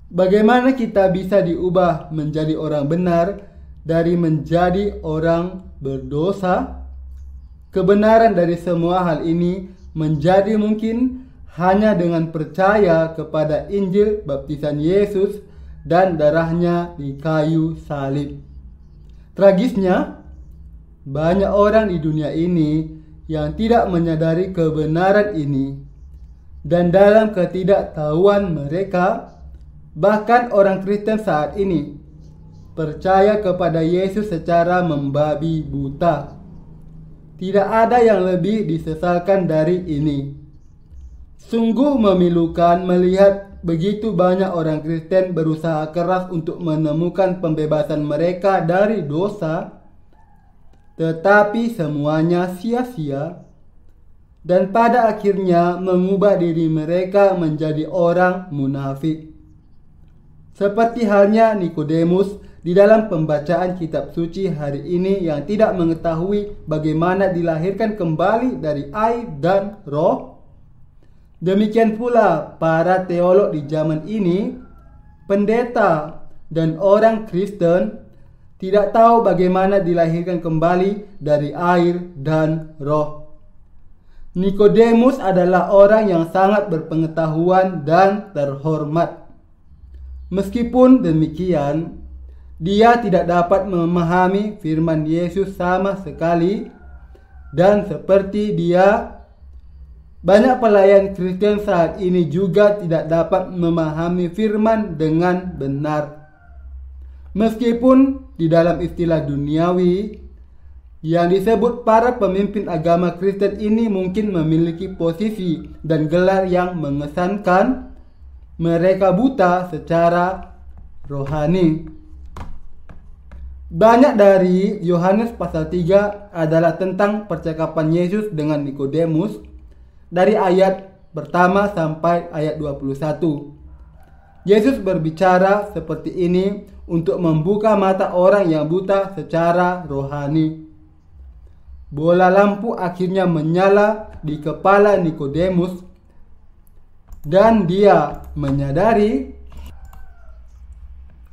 Bagaimana kita bisa diubah menjadi orang benar dari menjadi orang berdosa? Kebenaran dari semua hal ini menjadi mungkin hanya dengan percaya kepada Injil baptisan Yesus dan darahnya di kayu salib. Tragisnya, banyak orang di dunia ini yang tidak menyadari kebenaran ini, dan dalam ketidaktahuan mereka, bahkan orang Kristen saat ini percaya kepada Yesus secara membabi buta. Tidak ada yang lebih disesalkan dari ini. Sungguh memilukan melihat begitu banyak orang Kristen berusaha keras untuk menemukan pembebasan mereka dari dosa, tetapi semuanya sia-sia, dan pada akhirnya mengubah diri mereka menjadi orang munafik. Seperti halnya Nikodemus di dalam pembacaan kitab suci hari ini yang tidak mengetahui bagaimana dilahirkan kembali dari air dan roh. Demikian pula para teolog di zaman ini, pendeta dan orang Kristen tidak tahu bagaimana dilahirkan kembali dari air dan roh. Nikodemus adalah orang yang sangat berpengetahuan dan terhormat. Meskipun demikian, dia tidak dapat memahami firman Yesus sama sekali, dan seperti dia, banyak pelayan Kristen saat ini juga tidak dapat memahami firman dengan benar. Meskipun di dalam istilah duniawi yang disebut para pemimpin agama Kristen ini mungkin memiliki posisi dan gelar yang mengesankan, mereka buta secara rohani. Banyak dari Yohanes pasal 3 adalah tentang percakapan Yesus dengan Nikodemus dari ayat pertama sampai ayat 21. Yesus berbicara seperti ini untuk membuka mata orang yang buta secara rohani. Bola lampu akhirnya menyala di kepala Nikodemus, dan dia menyadari,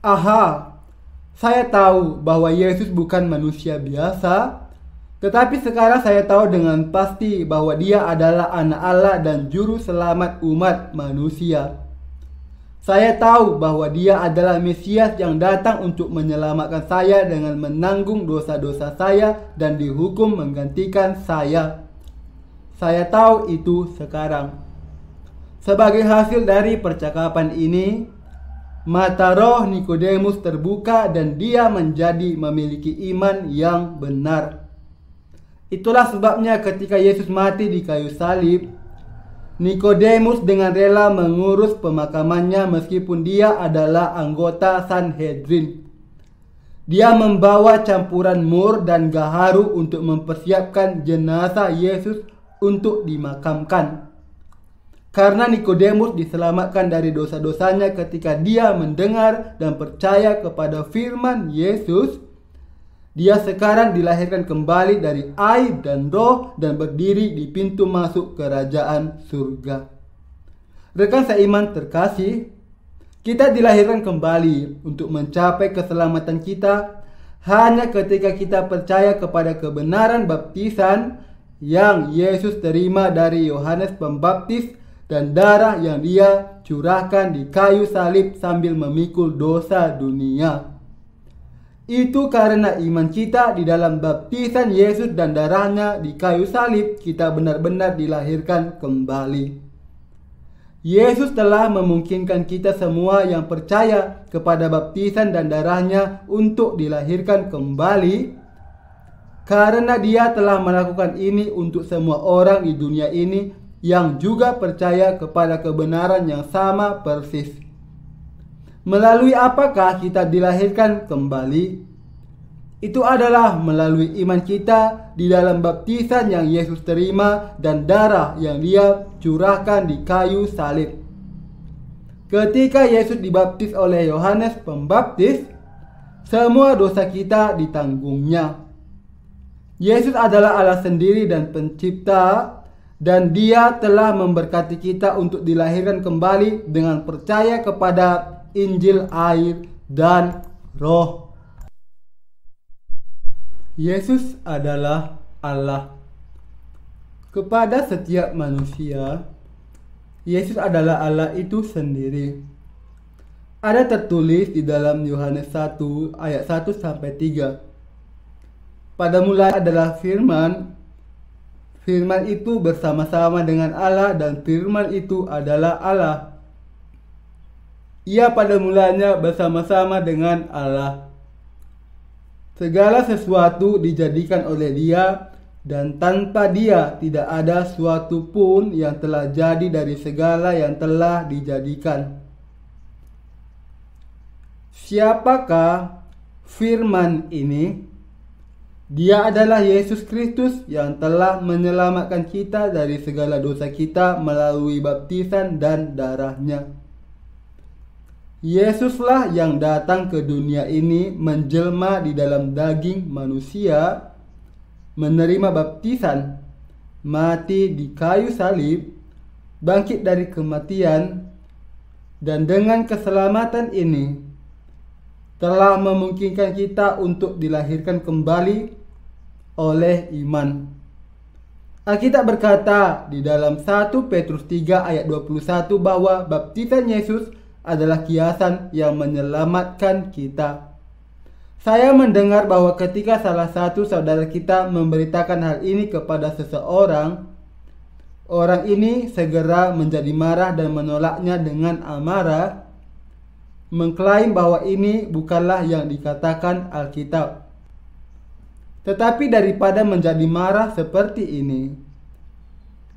"Aha, saya tahu bahwa Yesus bukan manusia biasa, tetapi sekarang saya tahu dengan pasti bahwa dia adalah anak Allah dan juru selamat umat manusia. Saya tahu bahwa dia adalah Mesias yang datang untuk menyelamatkan saya dengan menanggung dosa-dosa saya dan dihukum menggantikan saya. Saya tahu itu sekarang." Sebagai hasil dari percakapan ini, mata roh Nikodemus terbuka dan dia menjadi memiliki iman yang benar. Itulah sebabnya ketika Yesus mati di kayu salib, Nikodemus dengan rela mengurus pemakamannya meskipun dia adalah anggota Sanhedrin. Dia membawa campuran mur dan gaharu untuk mempersiapkan jenazah Yesus untuk dimakamkan. Karena Nikodemus diselamatkan dari dosa-dosanya ketika dia mendengar dan percaya kepada firman Yesus, dia sekarang dilahirkan kembali dari air dan roh dan berdiri di pintu masuk kerajaan surga. Rekan seiman terkasih, kita dilahirkan kembali untuk mencapai keselamatan kita hanya ketika kita percaya kepada kebenaran baptisan yang Yesus terima dari Yohanes Pembaptis dan darah yang dia curahkan di kayu salib sambil memikul dosa dunia. Itu karena iman kita di dalam baptisan Yesus dan darahnya di kayu salib, kita benar-benar dilahirkan kembali. Yesus telah memungkinkan kita semua yang percaya kepada baptisan dan darahnya untuk dilahirkan kembali, karena dia telah melakukan ini untuk semua orang di dunia ini yang juga percaya kepada kebenaran yang sama persis. Melalui apakah kita dilahirkan kembali? Itu adalah melalui iman kita di dalam baptisan yang Yesus terima dan darah yang dia curahkan di kayu salib. Ketika Yesus dibaptis oleh Yohanes Pembaptis, semua dosa kita ditanggungnya. Yesus adalah Allah sendiri dan pencipta, dan dia telah memberkati kita untuk dilahirkan kembali dengan percaya kepada Injil, air, dan Roh. Yesus adalah Allah. Kepada setiap manusia, Yesus adalah Allah itu sendiri. Ada tertulis di dalam Yohanes 1 ayat 1 sampai 3. Pada mulanya adalah firman. Firman itu bersama-sama dengan Allah dan firman itu adalah Allah. Ia pada mulanya bersama-sama dengan Allah. Segala sesuatu dijadikan oleh Dia, dan tanpa Dia tidak ada suatu pun yang telah jadi dari segala yang telah dijadikan. Siapakah firman ini? Dia adalah Yesus Kristus yang telah menyelamatkan kita dari segala dosa kita melalui baptisan dan darah-Nya. Yesuslah yang datang ke dunia ini menjelma di dalam daging manusia, menerima baptisan, mati di kayu salib, bangkit dari kematian, dan dengan keselamatan ini telah memungkinkan kita untuk dilahirkan kembali oleh iman. Alkitab berkata di dalam 1 Petrus 3 ayat 21 bahwa baptisan Yesus adalah kiasan yang menyelamatkan kita. Saya mendengar bahwa ketika salah satu saudara kita memberitakan hal ini kepada seseorang, orang ini segera menjadi marah dan menolaknya dengan amarah, mengklaim bahwa ini bukanlah yang dikatakan Alkitab. Tetapi daripada menjadi marah seperti ini,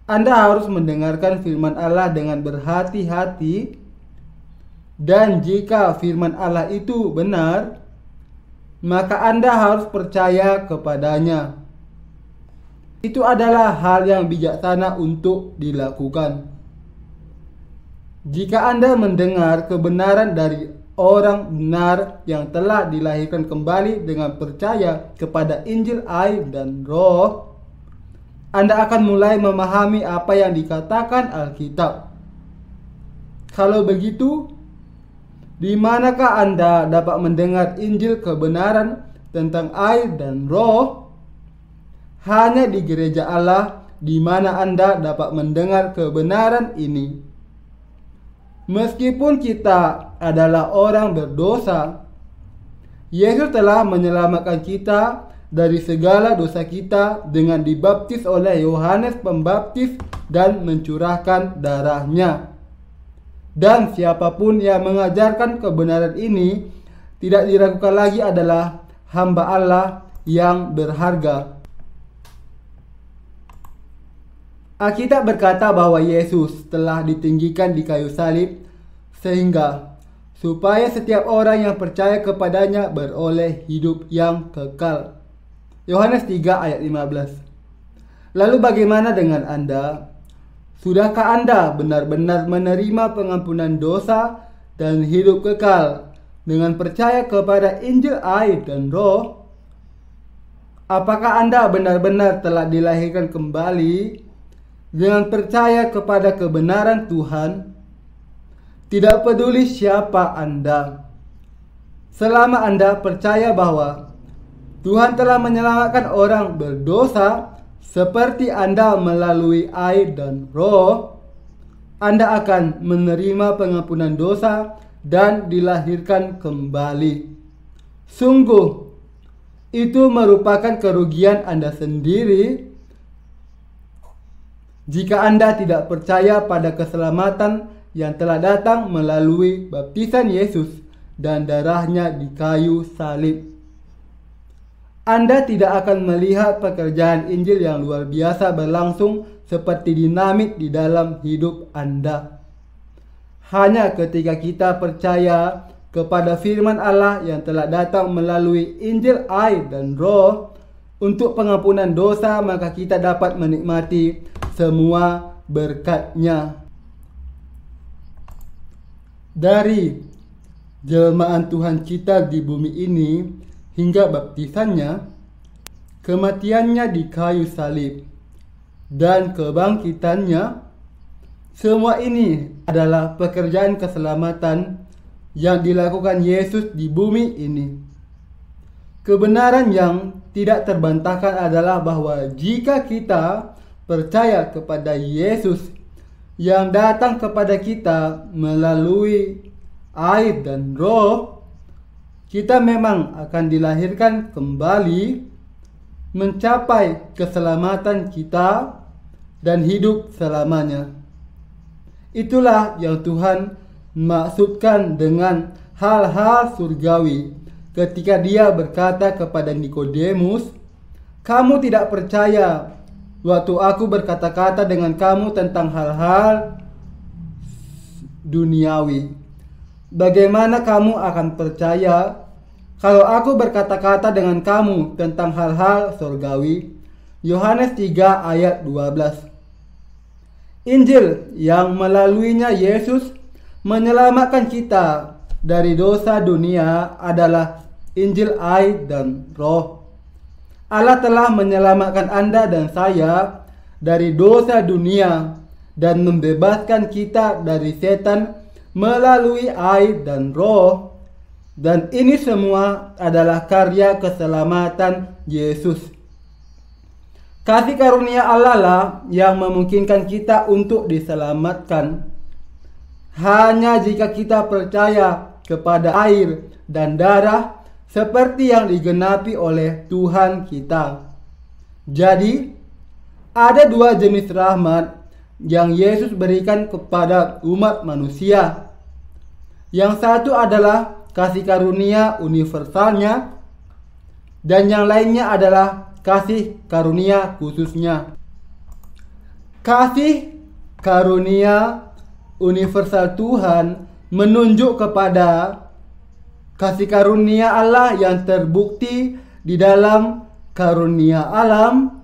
Anda harus mendengarkan firman Allah dengan berhati-hati, dan jika firman Allah itu benar, maka Anda harus percaya kepadanya. Itu adalah hal yang bijaksana untuk dilakukan. Jika Anda mendengar kebenaran dari orang benar yang telah dilahirkan kembali dengan percaya kepada Injil, air, dan Roh, Anda akan mulai memahami apa yang dikatakan Alkitab. Kalau begitu, di manakah Anda dapat mendengar Injil kebenaran tentang air dan Roh? Hanya di gereja Allah, di mana Anda dapat mendengar kebenaran ini. Meskipun kita adalah orang berdosa, Yesus telah menyelamatkan kita dari segala dosa kita dengan dibaptis oleh Yohanes Pembaptis dan mencurahkan darah-Nya. Dan siapapun yang mengajarkan kebenaran ini tidak diragukan lagi adalah hamba Allah yang berharga. Alkitab berkata bahwa Yesus telah ditinggikan di kayu salib sehingga supaya setiap orang yang percaya kepadanya beroleh hidup yang kekal. Yohanes 3 ayat 15. Lalu bagaimana dengan Anda? Sudahkah Anda benar-benar menerima pengampunan dosa dan hidup kekal dengan percaya kepada Injil, air, dan Roh? Apakah Anda benar-benar telah dilahirkan kembali dengan percaya kepada kebenaran Tuhan? Tidak peduli siapa Anda, selama Anda percaya bahwa Tuhan telah menyelamatkan orang berdosa seperti Anda melalui air dan Roh, Anda akan menerima pengampunan dosa dan dilahirkan kembali. Sungguh, itu merupakan kerugian Anda sendiri jika Anda tidak percaya pada keselamatan yang telah datang melalui baptisan Yesus dan darah-Nya di kayu salib. Anda tidak akan melihat pekerjaan Injil yang luar biasa berlangsung seperti dinamit di dalam hidup Anda. Hanya ketika kita percaya kepada firman Allah yang telah datang melalui Injil, air, dan Roh untuk pengampunan dosa, maka kita dapat menikmati semua berkat-Nya. Dari jelmaan Tuhan kita di bumi ini hingga baptisannya, kematiannya di kayu salib, dan kebangkitannya, semua ini adalah pekerjaan keselamatan yang dilakukan Yesus di bumi ini. Kebenaran yang tidak terbantahkan adalah bahwa jika kita percaya kepada Yesus yang datang kepada kita melalui air dan Roh, kita memang akan dilahirkan kembali, mencapai keselamatan kita dan hidup selamanya. Itulah yang Tuhan maksudkan dengan hal-hal surgawi ketika Dia berkata kepada Nikodemus, "Kamu tidak percaya waktu aku berkata-kata dengan kamu tentang hal-hal duniawi. Bagaimana kamu akan percaya kalau aku berkata-kata dengan kamu tentang hal-hal surgawi?" Yohanes 3 ayat 12. Injil yang melaluinya Yesus menyelamatkan kita dari dosa dunia adalah Injil air dan Roh. Allah telah menyelamatkan Anda dan saya dari dosa dunia dan membebaskan kita dari setan melalui air dan Roh, dan ini semua adalah karya keselamatan Yesus. Kasih karunia Allah lah yang memungkinkan kita untuk diselamatkan. Hanya jika kita percaya kepada air dan darah seperti yang digenapi oleh Tuhan kita. Jadi, ada dua jenis rahmat yang Yesus berikan kepada umat manusia. Yang satu adalah kasih karunia universalnya, dan yang lainnya adalah kasih karunia khususnya. Kasih karunia universal Tuhan menunjuk kepada kasih karunia Allah yang terbukti di dalam karunia alam,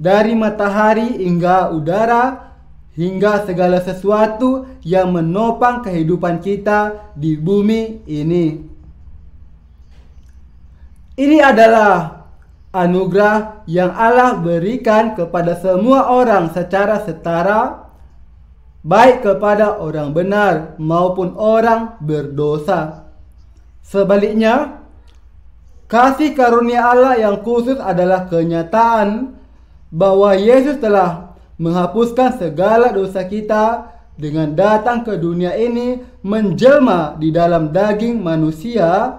dari matahari hingga udara, hingga segala sesuatu yang menopang kehidupan kita di bumi ini. Ini adalah anugerah yang Allah berikan kepada semua orang secara setara, baik kepada orang benar maupun orang berdosa. Sebaliknya, kasih karunia Allah yang khusus adalah kenyataan bahwa Yesus telah menghapuskan segala dosa kita dengan datang ke dunia ini, menjelma di dalam daging manusia,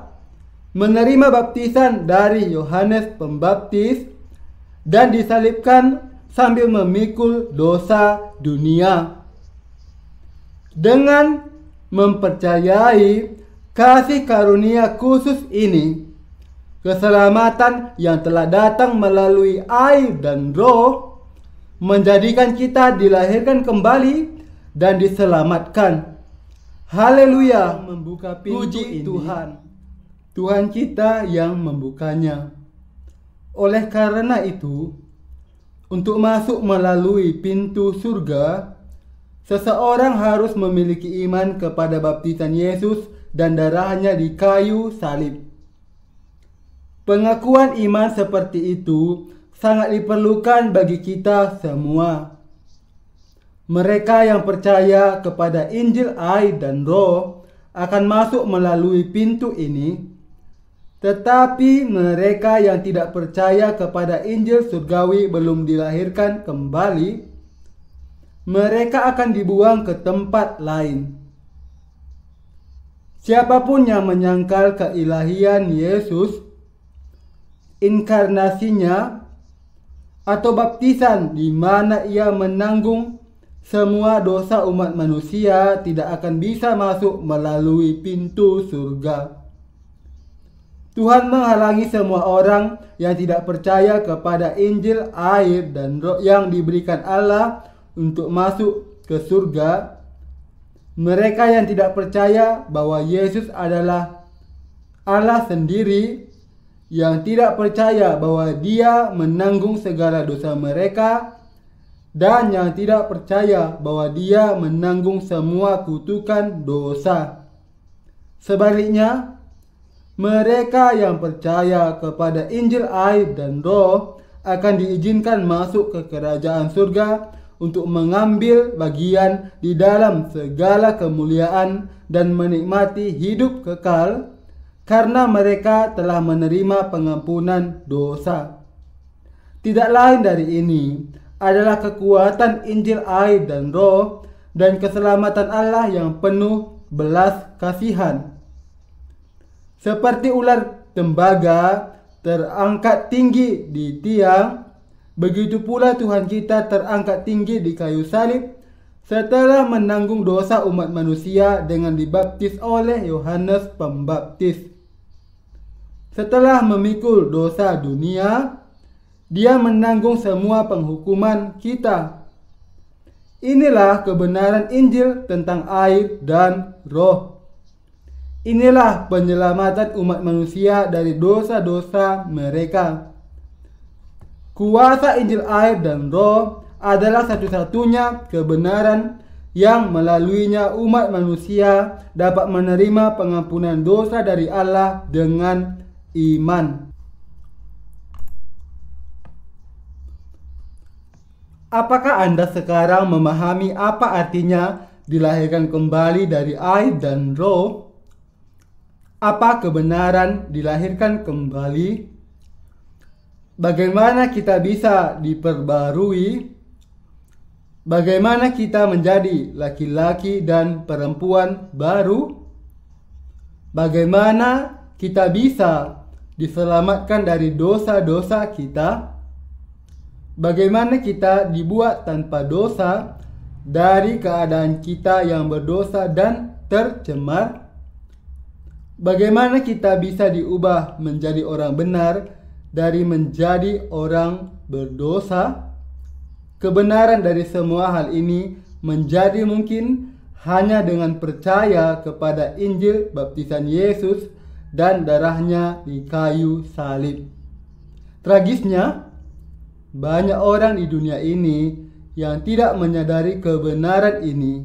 menerima baptisan dari Yohanes Pembaptis, dan disalibkan sambil memikul dosa dunia. Dengan mempercayai kasih karunia khusus ini, keselamatan yang telah datang melalui air dan Roh menjadikan kita dilahirkan kembali dan diselamatkan. Haleluya, membuka pintu ini. Tuhan kita yang membukanya. Oleh karena itu, untuk masuk melalui pintu surga, seseorang harus memiliki iman kepada baptisan Yesus dan darahnya di kayu salib. Pengakuan iman seperti itu sangat diperlukan bagi kita semua. Mereka yang percaya kepada Injil air dan Roh akan masuk melalui pintu ini. Tetapi mereka yang tidak percaya kepada Injil surgawi belum dilahirkan kembali, mereka akan dibuang ke tempat lain. Siapapun yang menyangkal keilahian Yesus, inkarnasinya, atau baptisan di mana ia menanggung semua dosa umat manusia, tidak akan bisa masuk melalui pintu surga. Tuhan menghalangi semua orang yang tidak percaya kepada Injil air dan Roh yang diberikan Allah untuk masuk ke surga. Mereka yang tidak percaya bahwa Yesus adalah Allah sendiri, yang tidak percaya bahwa Dia menanggung segala dosa mereka, dan yang tidak percaya bahwa Dia menanggung semua kutukan dosa. Sebaliknya, mereka yang percaya kepada Injil air dan Roh akan diizinkan masuk ke kerajaan surga untuk mengambil bagian di dalam segala kemuliaan dan menikmati hidup kekal karena mereka telah menerima pengampunan dosa. Tidak lain dari ini adalah kekuatan Injil air dan Roh dan keselamatan Allah yang penuh belas kasihan. Seperti ular tembaga terangkat tinggi di tiang, begitu pula Tuhan kita terangkat tinggi di kayu salib setelah menanggung dosa umat manusia dengan dibaptis oleh Yohanes Pembaptis. Setelah memikul dosa dunia, Dia menanggung semua penghukuman kita. Inilah kebenaran Injil tentang air dan Roh. Inilah penyelamatan umat manusia dari dosa-dosa mereka. Kuasa Injil air dan Roh adalah satu-satunya kebenaran yang melaluinya umat manusia dapat menerima pengampunan dosa dari Allah dengan iman. Apakah Anda sekarang memahami apa artinya dilahirkan kembali dari air dan Roh? Apa kebenaran dilahirkan kembali? Bagaimana kita bisa diperbarui? Bagaimana kita menjadi laki-laki dan perempuan baru? Bagaimana kita bisa diselamatkan dari dosa-dosa kita? Bagaimana kita dibuat tanpa dosa dari keadaan kita yang berdosa dan tercemar? Bagaimana kita bisa diubah menjadi orang benar dari menjadi orang berdosa? Kebenaran dari semua hal ini menjadi mungkin hanya dengan percaya kepada Injil baptisan Yesus dan darahnya di kayu salib. Tragisnya, banyak orang di dunia ini yang tidak menyadari kebenaran ini,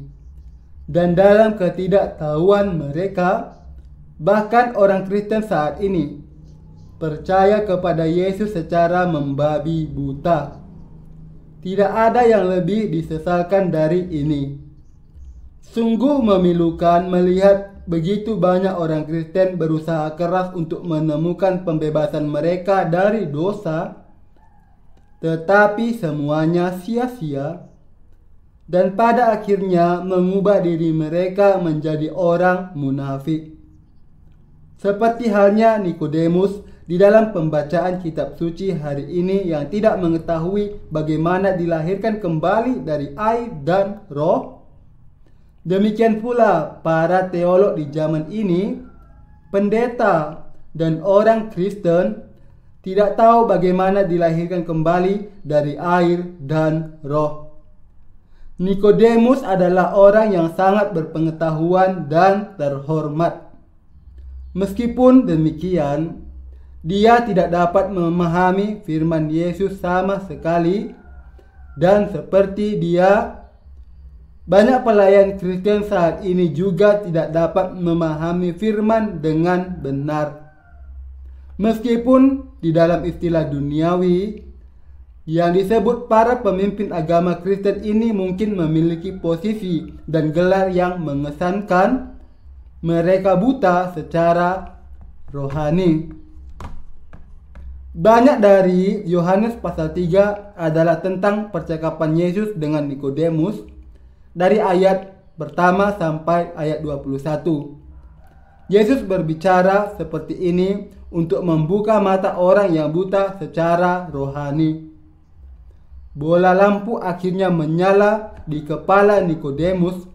dan dalam ketidaktahuan mereka, bahkan orang Kristen saat ini percaya kepada Yesus secara membabi buta. Tidak ada yang lebih disesalkan dari ini. Sungguh memilukan melihat begitu banyak orang Kristen berusaha keras untuk menemukan pembebasan mereka dari dosa, tetapi semuanya sia-sia, dan pada akhirnya mengubah diri mereka menjadi orang munafik. Seperti halnya Nikodemus di dalam pembacaan kitab suci hari ini yang tidak mengetahui bagaimana dilahirkan kembali dari air dan Roh. Demikian pula para teolog di zaman ini, pendeta dan orang Kristen tidak tahu bagaimana dilahirkan kembali dari air dan Roh. Nikodemus adalah orang yang sangat berpengetahuan dan terhormat. Meskipun demikian, dia tidak dapat memahami firman Yesus sama sekali, dan seperti dia, banyak pelayan Kristen saat ini juga tidak dapat memahami firman dengan benar. Meskipun di dalam istilah duniawi yang disebut para pemimpin agama Kristen ini mungkin memiliki posisi dan gelar yang mengesankan, mereka buta secara rohani. Banyak dari Yohanes pasal 3 adalah tentang percakapan Yesus dengan Nikodemus dari ayat pertama sampai ayat 21. Yesus berbicara seperti ini untuk membuka mata orang yang buta secara rohani. Bola lampu akhirnya menyala di kepala Nikodemus,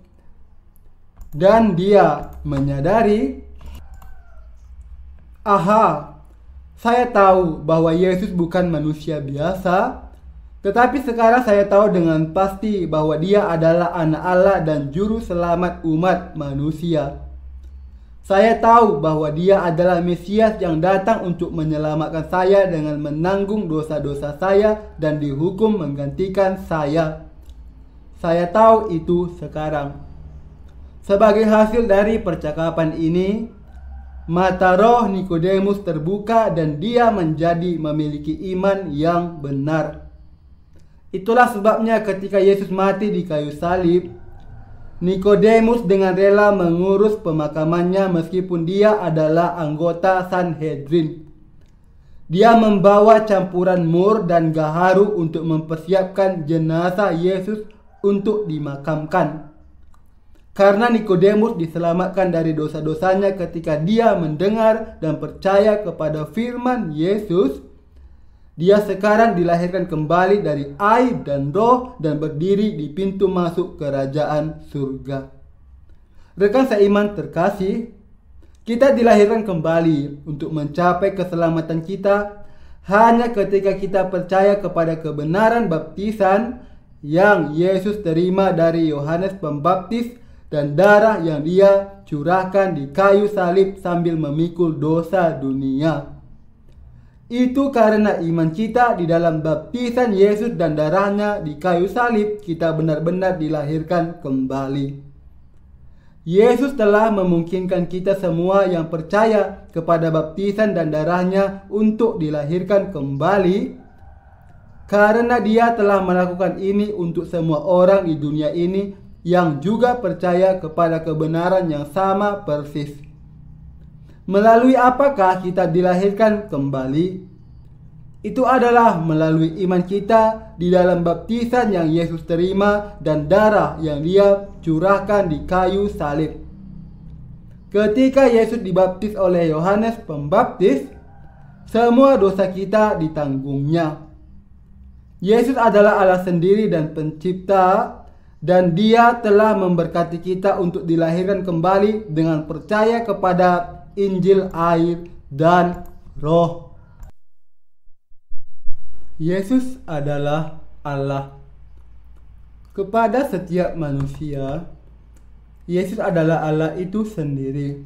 dan dia menyadari, "Aha, saya tahu bahwa Yesus bukan manusia biasa, tetapi sekarang saya tahu dengan pasti bahwa Dia adalah Anak Allah dan Juru Selamat umat manusia. Saya tahu bahwa Dia adalah Mesias yang datang untuk menyelamatkan saya dengan menanggung dosa-dosa saya dan dihukum menggantikan saya. Saya tahu itu sekarang." Sebagai hasil dari percakapan ini, mata roh Nikodemus terbuka dan dia menjadi memiliki iman yang benar. Itulah sebabnya ketika Yesus mati di kayu salib, Nikodemus dengan rela mengurus pemakamannya meskipun dia adalah anggota Sanhedrin. Dia membawa campuran mur dan gaharu untuk mempersiapkan jenazah Yesus untuk dimakamkan. Karena Nikodemus diselamatkan dari dosa-dosanya ketika dia mendengar dan percaya kepada firman Yesus, dia sekarang dilahirkan kembali dari air dan roh dan berdiri di pintu masuk kerajaan surga. Rekan seiman terkasih, kita dilahirkan kembali untuk mencapai keselamatan kita hanya ketika kita percaya kepada kebenaran baptisan yang Yesus terima dari Yohanes Pembaptis dan darah yang dia curahkan di kayu salib sambil memikul dosa dunia. Itu karena iman kita di dalam baptisan Yesus dan darahnya di kayu salib, kita benar-benar dilahirkan kembali. Yesus telah memungkinkan kita semua yang percaya kepada baptisan dan darahnya untuk dilahirkan kembali, karena dia telah melakukan ini untuk semua orang di dunia ini yang juga percaya kepada kebenaran yang sama persis. Melalui apakah kita dilahirkan kembali? Itu adalah melalui iman kita di dalam baptisan yang Yesus terima dan darah yang dia curahkan di kayu salib. Ketika Yesus dibaptis oleh Yohanes Pembaptis, semua dosa kita ditanggungnya. Yesus adalah Allah sendiri dan pencipta, dan dia telah memberkati kita untuk dilahirkan kembali dengan percaya kepada Injil air dan roh. Yesus adalah Allah. Kepada setiap manusia, Yesus adalah Allah itu sendiri.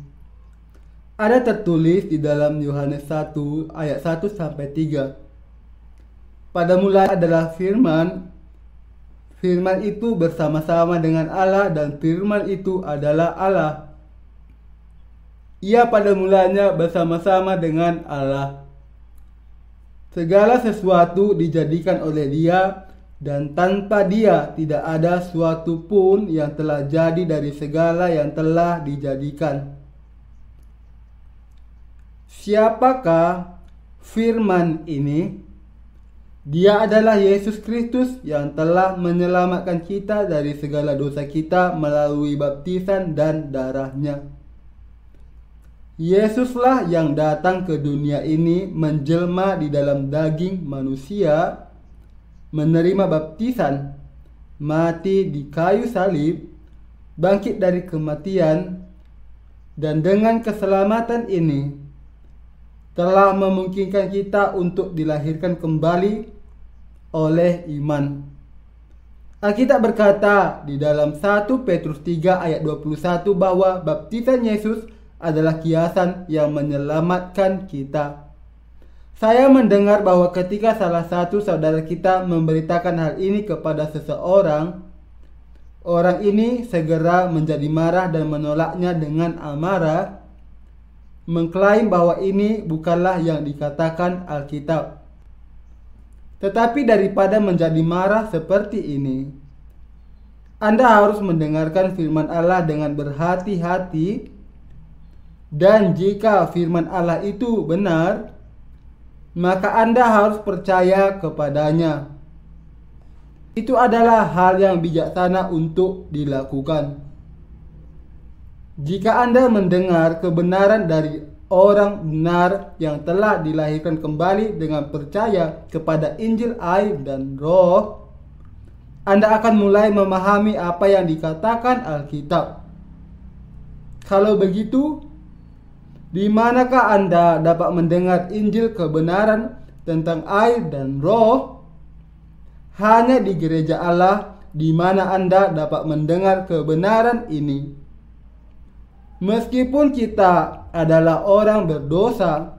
Ada tertulis di dalam Yohanes 1 ayat 1 sampai 3. Pada mulanya adalah firman. Firman itu bersama-sama dengan Allah dan firman itu adalah Allah. Ia pada mulanya bersama-sama dengan Allah. Segala sesuatu dijadikan oleh Dia, dan tanpa Dia tidak ada suatu pun yang telah jadi dari segala yang telah dijadikan. Siapakah firman ini? Dia adalah Yesus Kristus yang telah menyelamatkan kita dari segala dosa kita melalui baptisan dan darahnya. Yesuslah yang datang ke dunia ini menjelma di dalam daging manusia, menerima baptisan, mati di kayu salib, bangkit dari kematian, dan dengan keselamatan ini telah memungkinkan kita untuk dilahirkan kembali oleh iman. Alkitab berkata di dalam 1 Petrus 3 ayat 21 bahwa baptisan Yesus adalah kiasan yang menyelamatkan kita. Saya mendengar bahwa ketika salah satu saudara kita memberitakan hal ini kepada seseorang, orang ini segera menjadi marah dan menolaknya dengan amarah, mengklaim bahwa ini bukanlah yang dikatakan Alkitab. Tetapi daripada menjadi marah seperti ini, Anda harus mendengarkan firman Allah dengan berhati-hati. Dan jika firman Allah itu benar, maka Anda harus percaya kepadanya. Itu adalah hal yang bijaksana untuk dilakukan. Jika Anda mendengar kebenaran dari orang benar yang telah dilahirkan kembali dengan percaya kepada Injil air dan roh, Anda akan mulai memahami apa yang dikatakan Alkitab. Kalau begitu, di manakah Anda dapat mendengar Injil kebenaran tentang air dan roh? Hanya di gereja Allah, di mana Anda dapat mendengar kebenaran ini. Meskipun kita adalah orang berdosa,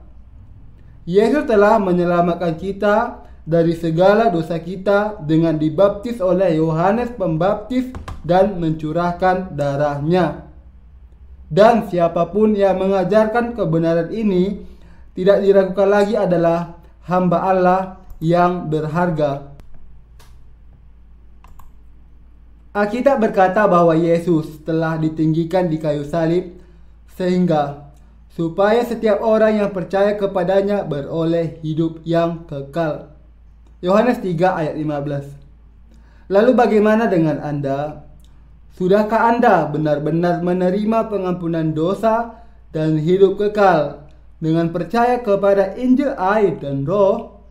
Yesus telah menyelamatkan kita dari segala dosa kita dengan dibaptis oleh Yohanes Pembaptis dan mencurahkan darahnya. Dan siapapun yang mengajarkan kebenaran ini tidak diragukan lagi adalah hamba Allah yang berharga. Alkitab berkata bahwa Yesus telah ditinggikan di kayu salib sehingga supaya setiap orang yang percaya kepadanya beroleh hidup yang kekal. Yohanes 3 ayat 15. Lalu bagaimana dengan Anda? Sudahkah Anda benar-benar menerima pengampunan dosa dan hidup kekal dengan percaya kepada Injil air dan Roh?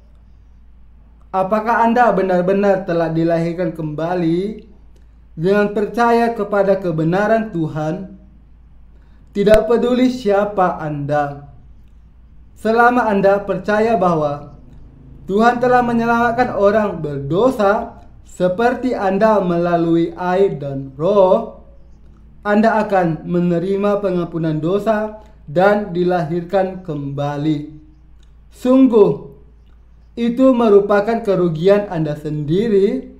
Apakah Anda benar-benar telah dilahirkan kembali dengan percaya kepada kebenaran Tuhan? Tidak peduli siapa Anda, selama Anda percaya bahwa Tuhan telah menyelamatkan orang berdosa seperti Anda melalui air dan Roh, Anda akan menerima pengampunan dosa dan dilahirkan kembali. Sungguh, itu merupakan kerugian Anda sendiri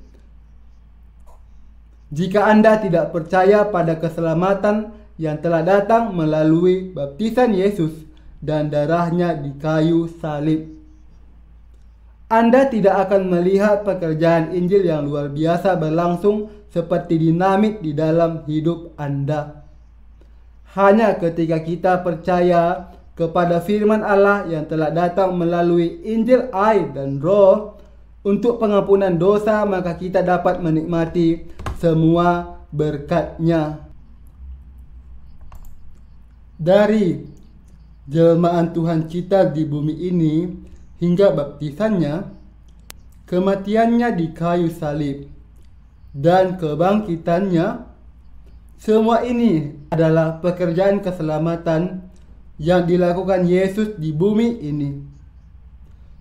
jika Anda tidak percaya pada keselamatan yang telah datang melalui baptisan Yesus dan darahnya di kayu salib. Anda tidak akan melihat pekerjaan Injil yang luar biasa berlangsung seperti dinamit di dalam hidup Anda. Hanya ketika kita percaya kepada firman Allah yang telah datang melalui Injil air dan Roh untuk pengampunan dosa, maka kita dapat menikmati semua berkat-Nya. Dari jelmaan Tuhan kita di bumi ini hingga baptisannya, kematiannya di kayu salib, dan kebangkitannya, semua ini adalah pekerjaan keselamatan yang dilakukan Yesus di bumi ini.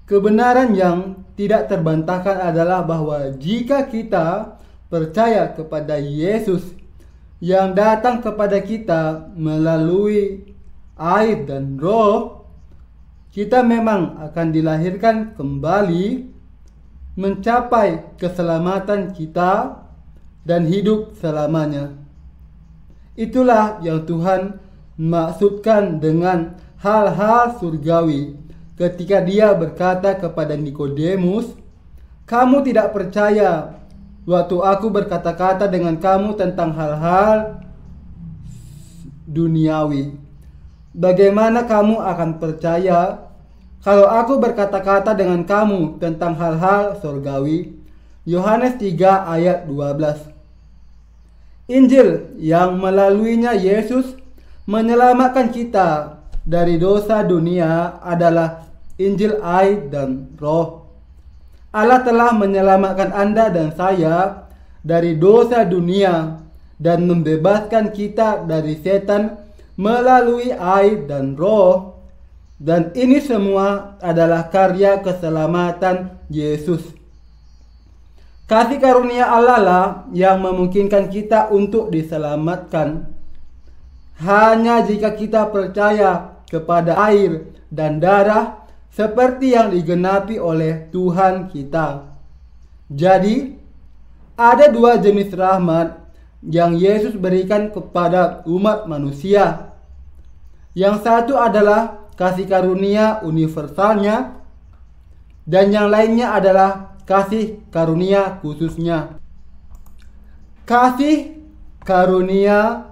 Kebenaran yang tidak terbantahkan adalah bahwa jika kita percaya kepada Yesus yang datang kepada kita melalui air dan Roh, kita memang akan dilahirkan kembali, mencapai keselamatan kita dan hidup selamanya. Itulah yang Tuhan maksudkan dengan hal-hal surgawi ketika Dia berkata kepada Nikodemus, "Kamu tidak percaya waktu aku berkata-kata dengan kamu tentang hal-hal duniawi. Bagaimana kamu akan percaya kalau aku berkata-kata dengan kamu tentang hal-hal surgawi?" Yohanes 3 ayat 12. Injil yang melaluinya Yesus menyelamatkan kita dari dosa dunia adalah Injil air dan Roh. Allah telah menyelamatkan Anda dan saya dari dosa dunia dan membebaskan kita dari setan melalui air dan Roh. Dan ini semua adalah karya keselamatan Yesus. Kasih karunia Allah lah yang memungkinkan kita untuk diselamatkan. Hanya jika kita percaya kepada air dan darah seperti yang digenapi oleh Tuhan kita. Jadi, ada dua jenis rahmat yang Yesus berikan kepada umat manusia. Yang satu adalah kasih karunia universalnya, dan yang lainnya adalah kasih karunia khususnya. Kasih karunia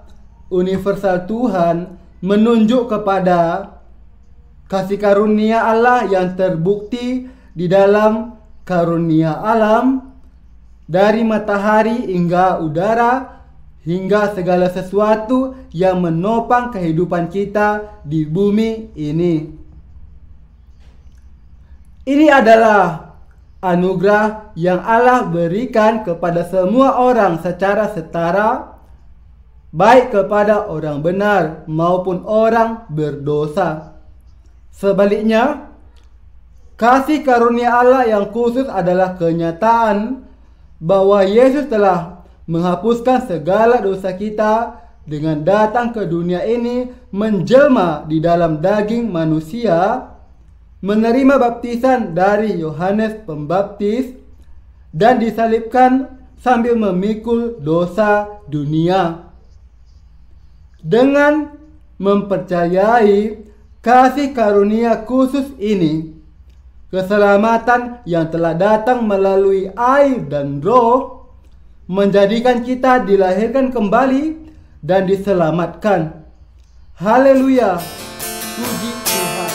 universal Tuhan menunjuk kepada kasih karunia Allah yang terbukti di dalam karunia alam, dari matahari hingga udara, hingga segala sesuatu yang menopang kehidupan kita di bumi ini. Ini adalah anugerah yang Allah berikan kepada semua orang secara setara, baik kepada orang benar maupun orang berdosa. Sebaliknya, kasih karunia Allah yang khusus adalah kenyataan bahwa Yesus telah menghapuskan segala dosa kita dengan datang ke dunia ini, menjelma di dalam daging manusia, menerima baptisan dari Yohanes Pembaptis, dan disalibkan sambil memikul dosa dunia. Dengan mempercayai kasih karunia khusus ini, keselamatan yang telah datang melalui air dan Roh, menjadikan kita dilahirkan kembali dan diselamatkan. Haleluya, puji Tuhan.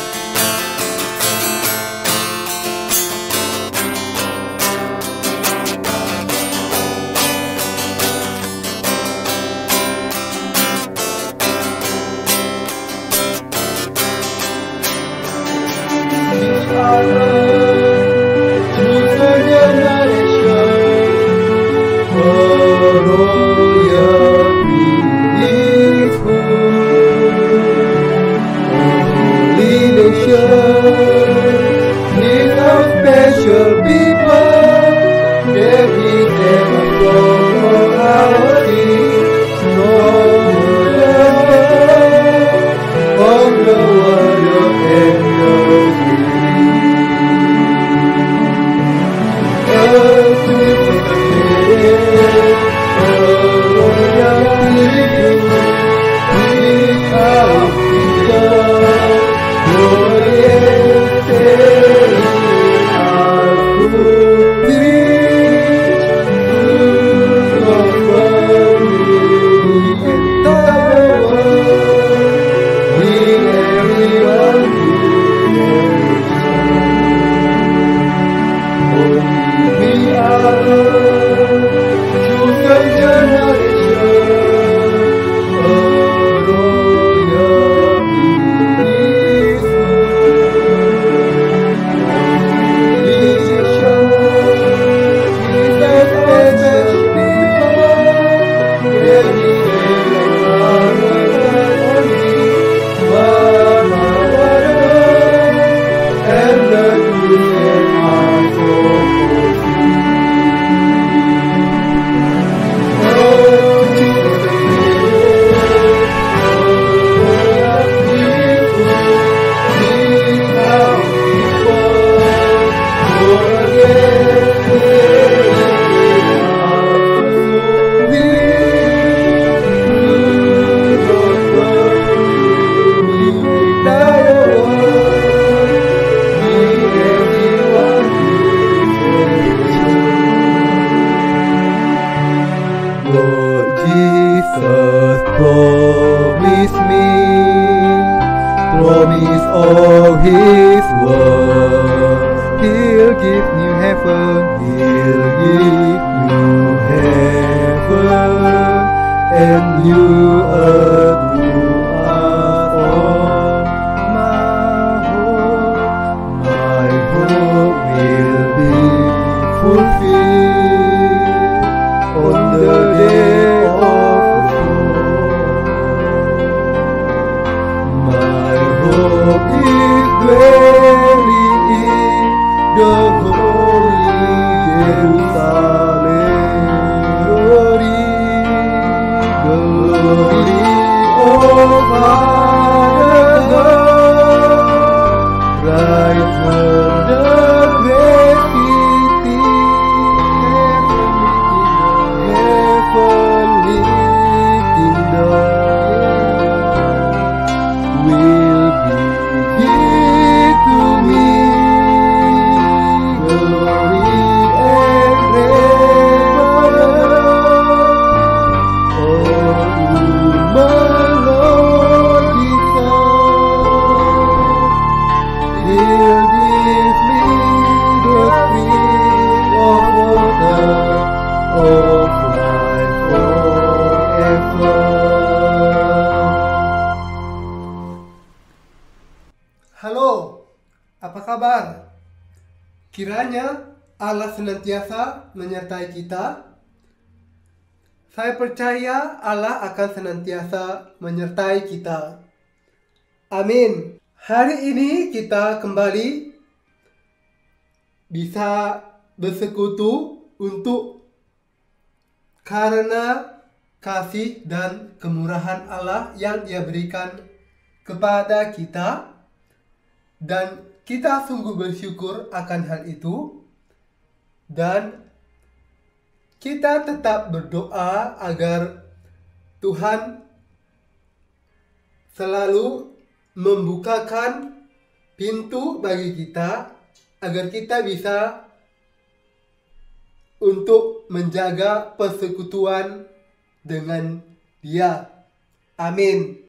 Halo, apa kabar? Kiranya Allah senantiasa menyertai kita. Saya percaya Allah akan senantiasa menyertai kita. Amin. Hari ini kita kembali bisa bersekutu untuk karena kasih dan kemurahan Allah yang Dia berikan kepada kita. Dan kita sungguh bersyukur akan hal itu. Dan kita tetap berdoa agar Tuhan selalu membukakan pintu bagi kita agar kita bisa untuk menjaga persekutuan dengan Dia. Amin.